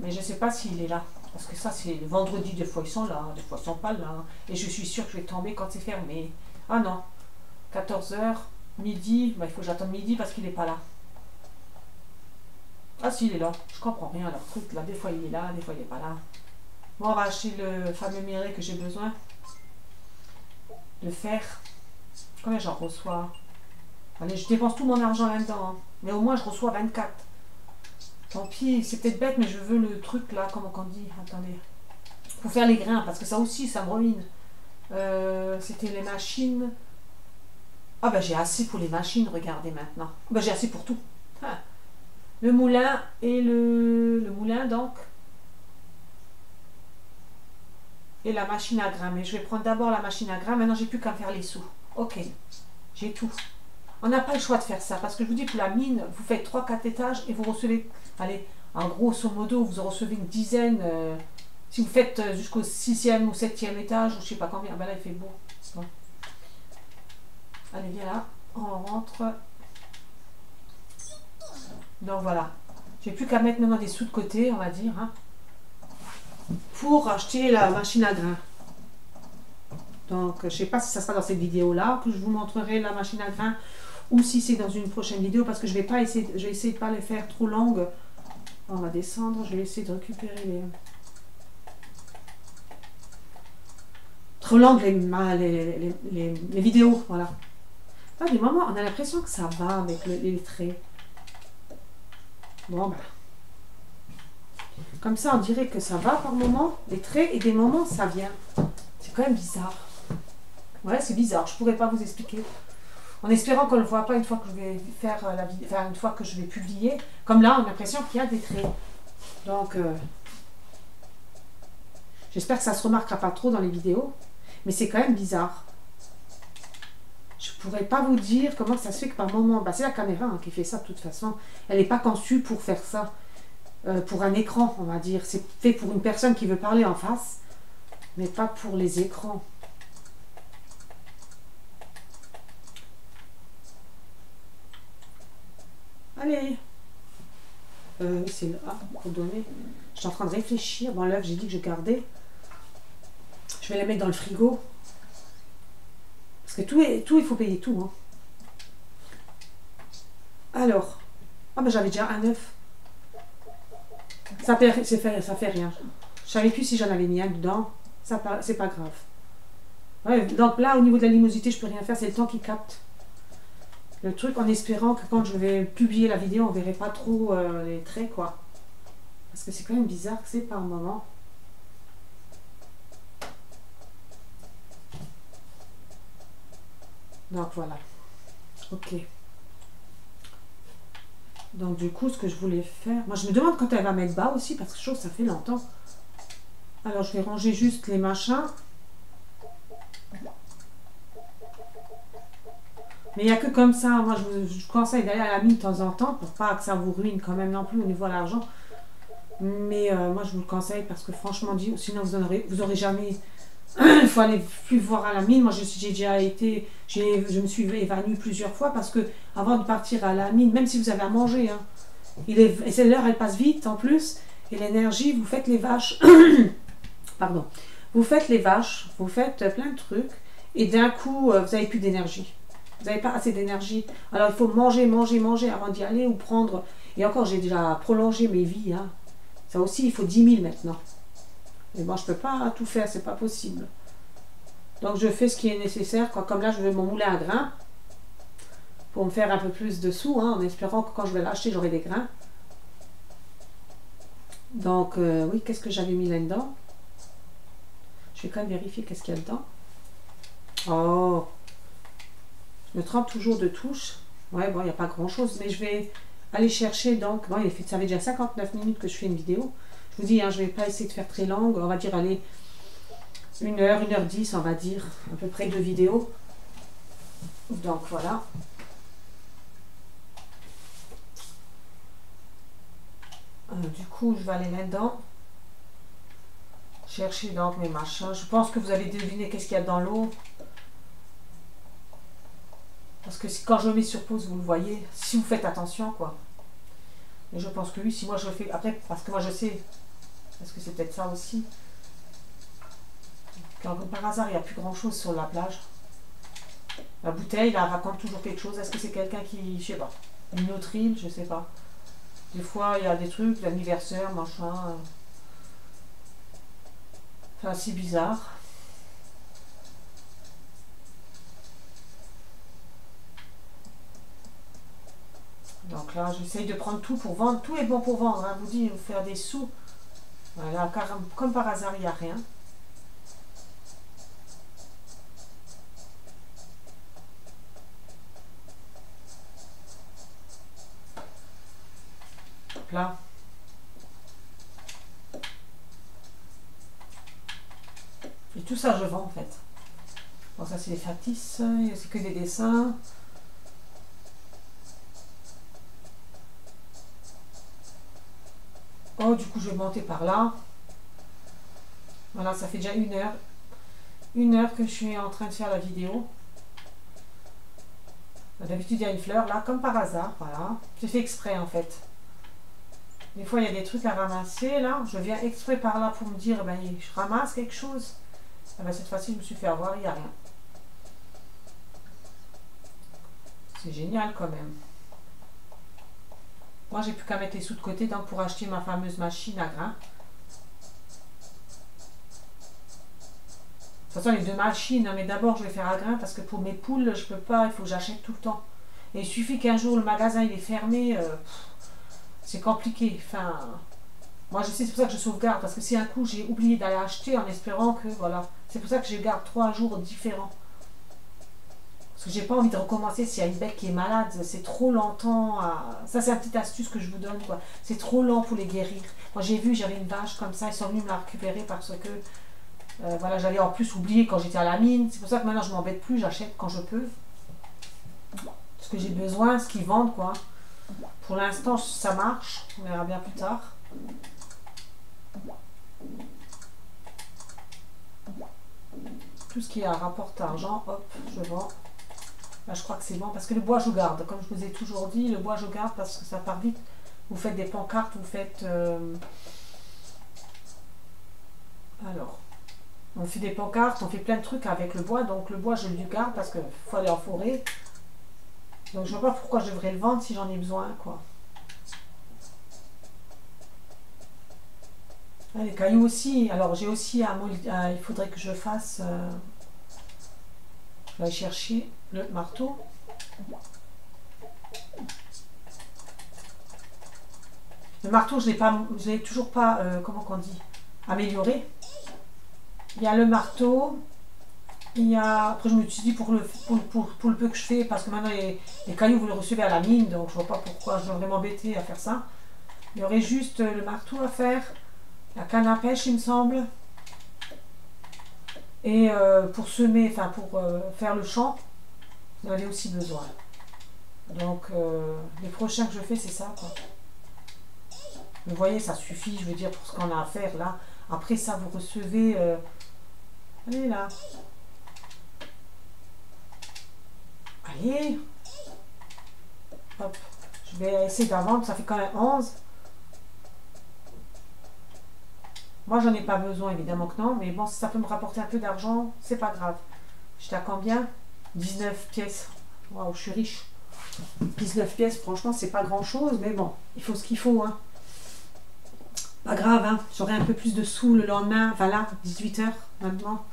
S1: Mais je ne sais pas s'il est là. Parce que ça, c'est le vendredi, des fois ils sont là, des fois ils sont pas là. Et je suis sûre que je vais tomber quand c'est fermé. Ah non, 14 h, midi, bah, il faut que j'attende midi parce qu'il n'est pas là. Ah si, il est là. Je comprends rien à leur truc là. Des fois il est là, des fois il n'est pas là. Bon, on va acheter le fameux mirelet que j'ai besoin de faire. Combien j'en reçois? Allez, je dépense tout mon argent là-dedans. Hein. Mais au moins je reçois 24. Tant pis, c'est peut-être bête, mais je veux le truc là, comment on dit. Attendez. Pour faire les grains, parce que ça aussi, ça me ruine. C'était les machines. Ah ben j'ai assez pour les machines, regardez maintenant. Ben j'ai assez pour tout. Ah. Le moulin et le moulin donc. Et la machine à grains. Mais je vais prendre d'abord la machine à grains. Maintenant j'ai plus qu'à faire les sous. Ok, j'ai tout. On n'a pas le choix de faire ça. Parce que je vous dis, pour la mine, vous faites 3-4 étages et vous recevez, allez, en grosso modo, vous en recevez une dizaine. Si vous faites jusqu'au 6e ou 7e étage, ou je sais pas combien. Ben là il fait beau. Bon. Allez, viens là. On rentre. Donc voilà. J'ai plus qu'à mettre maintenant des sous de côté, on va dire. Hein, pour acheter la machine à grains. Donc, je ne sais pas si ça sera dans cette vidéo-là que je vous montrerai la machine à grains ou si c'est dans une prochaine vidéo parce que je vais essayer de pas les faire trop longues. On va descendre, je vais essayer de récupérer les... Trop longues les vidéos, voilà. Ah, des moments, on a l'impression que ça va avec les traits. Bon, ben... Comme ça, on dirait que ça va par moment, les traits, et des moments, ça vient. C'est quand même bizarre. Ouais, c'est bizarre, je pourrais pas vous expliquer. En espérant qu'on ne le voit pas une fois que je vais faire la vidéo, enfin une fois que je vais publier. Comme là, on a l'impression qu'il y a des traits. Donc, j'espère que ça se remarquera pas trop dans les vidéos. Mais c'est quand même bizarre. Je pourrais pas vous dire comment ça se fait que par moment... Bah, c'est la caméra hein, qui fait ça de toute façon. Elle n'est pas conçue pour faire ça. Pour un écran, on va dire. C'est fait pour une personne qui veut parler en face. Mais pas pour les écrans. Allez. C'est là, pour donner. Je suis en train de réfléchir. Bon, l'œuf, j'ai dit que je gardais. Je vais la mettre dans le frigo. Parce que tout, il faut payer tout. Hein. Alors. Ah, ben j'avais déjà un œuf. Ça fait rien. Je savais plus si j'en avais mis un dedans. C'est pas grave. Ouais, donc là, au niveau de la luminosité, je peux rien faire. C'est le temps qui capte. Le truc en espérant que quand je vais publier la vidéo, on ne verrait pas trop les traits, quoi. Parce que c'est quand même bizarre que c'est par moment. Donc voilà. Ok. Donc du coup, ce que je voulais faire... Moi, je me demande quand elle va mettre bas aussi, parce que je trouve que ça fait longtemps. Alors, je vais ranger juste les machins. Mais il n'y a que comme ça. Moi, je conseille d'aller à la mine de temps en temps, pour pas que ça vous ruine quand même non plus au niveau de l'argent. Mais moi, je vous le conseille, parce que franchement, sinon, vous aurez jamais... Il faut aller plus voir à la mine. Moi, j'ai déjà été... Je me suis évanouie plusieurs fois, parce que avant de partir à la mine, même si vous avez à manger, hein, et c'est l'heure, elle passe vite en plus, et l'énergie, vous faites les vaches... Pardon. Vous faites les vaches, vous faites plein de trucs, et d'un coup, vous n'avez plus d'énergie. Vous n'avez pas assez d'énergie. Alors, il faut manger, manger, manger avant d'y aller, ou prendre... Et encore, j'ai déjà prolongé mes vies. Hein. Ça aussi, il faut 10 000 maintenant. Mais bon, je ne peux pas tout faire, c'est pas possible. Donc, je fais ce qui est nécessaire. Quoi. Comme là, je veux mon moulin à grains, pour me faire un peu plus de sous, hein, en espérant que quand je vais l'acheter, j'aurai des grains. Donc, oui, qu'est-ce que j'avais mis là-dedans? Je vais quand même vérifier qu'est-ce qu'il y a dedans. Oh, je me trompe toujours de touche. Ouais, bon, il n'y a pas grand-chose, mais je vais aller chercher. Donc, bon, ça fait déjà 59 minutes que je fais une vidéo. Je vous dis, hein, je ne vais pas essayer de faire très longue. On va dire, allez, 1 heure, 1h10, on va dire, à peu près 2 vidéos. Donc, voilà. Du coup, je vais aller là-dedans. Chercher donc mes machins. Je pense que vous allez deviner qu'est-ce qu'il y a dans l'eau. Parce que quand je le mets sur pause, vous le voyez. Si vous faites attention, quoi. Mais je pense que oui, si moi je le fais... Après, parce que moi je sais Parce que c'est peut-être ça aussi. Quand par hasard, il n'y a plus grand-chose sur la plage. La bouteille, là, raconte toujours quelque chose. Est-ce que c'est quelqu'un qui, je sais pas, une autre île, je sais pas. Des fois, il y a des trucs, l'anniversaire, machin. Enfin, c'est bizarre. Donc là, j'essaye de prendre tout pour vendre. Tout est bon pour vendre, hein. Je vous dis, vous faire des sous. Voilà, comme par hasard, il n'y a rien. Hop là. Et tout ça, je vends en fait. Bon, ça, c'est des factices. C'est que des dessins. Oh, du coup, je vais monter par là. Voilà, ça fait déjà 1 heure. 1 heure que je suis en train de faire la vidéo. D'habitude, il y a une fleur là, comme par hasard. Voilà. J'ai fait exprès en fait. Des fois, il y a des trucs à ramasser. Là, je viens exprès par là pour me dire, ben, je ramasse quelque chose. Ah ben, cette fois-ci, je me suis fait avoir, il n'y a rien. C'est génial quand même. Moi, j'ai plus qu'à mettre les sous de côté donc pour acheter ma fameuse machine à grains. De toute façon, les 2 machines, hein, mais d'abord, je vais faire à grains parce que pour mes poules, je peux pas, il faut que j'achète tout le temps. Et il suffit qu'un jour, le magasin il est fermé, c'est compliqué. Enfin, moi, je sais, c'est pour ça que je sauvegarde parce que si un coup, j'ai oublié d'aller acheter en espérant que, voilà, c'est pour ça que je garde 3 jours différents. Parce que j'ai pas envie de recommencer s'il y a une bête qui est malade, c'est trop longtemps à... Ça, c'est une petite astuce que je vous donne, quoi. C'est trop lent pour les guérir. Moi, j'ai vu, j'avais une vache comme ça, ils sont venus me la récupérer parce que... voilà, j'allais en plus oublier quand j'étais à la mine. C'est pour ça que maintenant, je m'embête plus, j'achète quand je peux. Ce que j'ai besoin, ce qu'ils vendent, quoi. Pour l'instant, ça marche. On verra bien plus tard. Tout ce qui a rapport d'argent, hop, je vends. Là, je crois que c'est bon parce que le bois, je garde. Comme je vous ai toujours dit, le bois, je garde parce que ça part vite. Vous faites des pancartes, vous faites... Alors, on fait des pancartes, on fait plein de trucs avec le bois. Donc, le bois, je le garde parce qu'il faut aller en forêt. Donc, je ne vois pas pourquoi je devrais le vendre si j'en ai besoin, quoi. Ah, les cailloux aussi. Alors, j'ai aussi il faudrait que je fasse... je vais aller chercher le marteau. Le marteau, je ne l'ai toujours pas, comment qu'on dit, amélioré. Il y a le marteau. Il y a, après, je me suis dit pour le peu que je fais, parce que maintenant les cailloux, vous les recevez à la mine, donc je vois pas pourquoi je devrais m'embêter à faire ça. Il y aurait juste le marteau à faire, la canne à pêche, il me semble. Et pour semer, enfin pour faire le champ, vous en avez aussi besoin. Donc les prochains que je fais, c'est ça, quoi. Vous voyez, ça suffit, je veux dire, pour ce qu'on a à faire là. Après ça, vous recevez... allez là. Allez. Hop. Je vais essayer d'en vendre, ça fait quand même 11. Moi, j'en ai pas besoin, évidemment que non. Mais bon, si ça peut me rapporter un peu d'argent, c'est pas grave. J'étais à combien? 19 pièces. Waouh, je suis riche. 19 pièces, franchement, c'est pas grand-chose. Mais bon, il faut ce qu'il faut, hein. Pas grave, hein. J'aurai un peu plus de sous le lendemain. Enfin là, 18 h maintenant.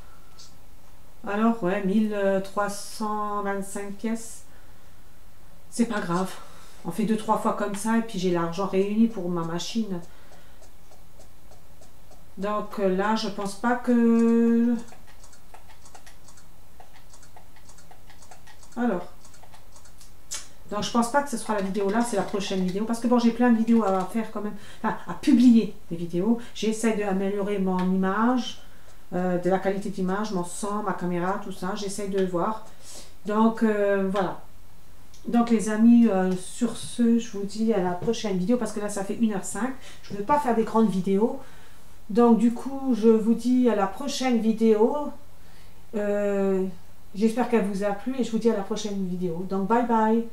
S1: Alors, ouais, 1325 pièces. C'est pas grave. On fait 2-3 fois comme ça et puis j'ai l'argent réuni pour ma machine. Donc là, je pense pas que... Alors. Donc je pense pas que ce sera la vidéo là, c'est la prochaine vidéo. Parce que bon, j'ai plein de vidéos à faire quand même. Enfin, à publier des vidéos. J'essaie d'améliorer mon image. De la qualité d'image, mon son, ma caméra, tout ça, j'essaie de le voir. Donc voilà. Donc les amis, sur ce, je vous dis à la prochaine vidéo parce que là ça fait 1h05. Je ne veux pas faire des grandes vidéos. Donc du coup, je vous dis à la prochaine vidéo. J'espère qu'elle vous a plu et je vous dis à la prochaine vidéo. Donc bye bye.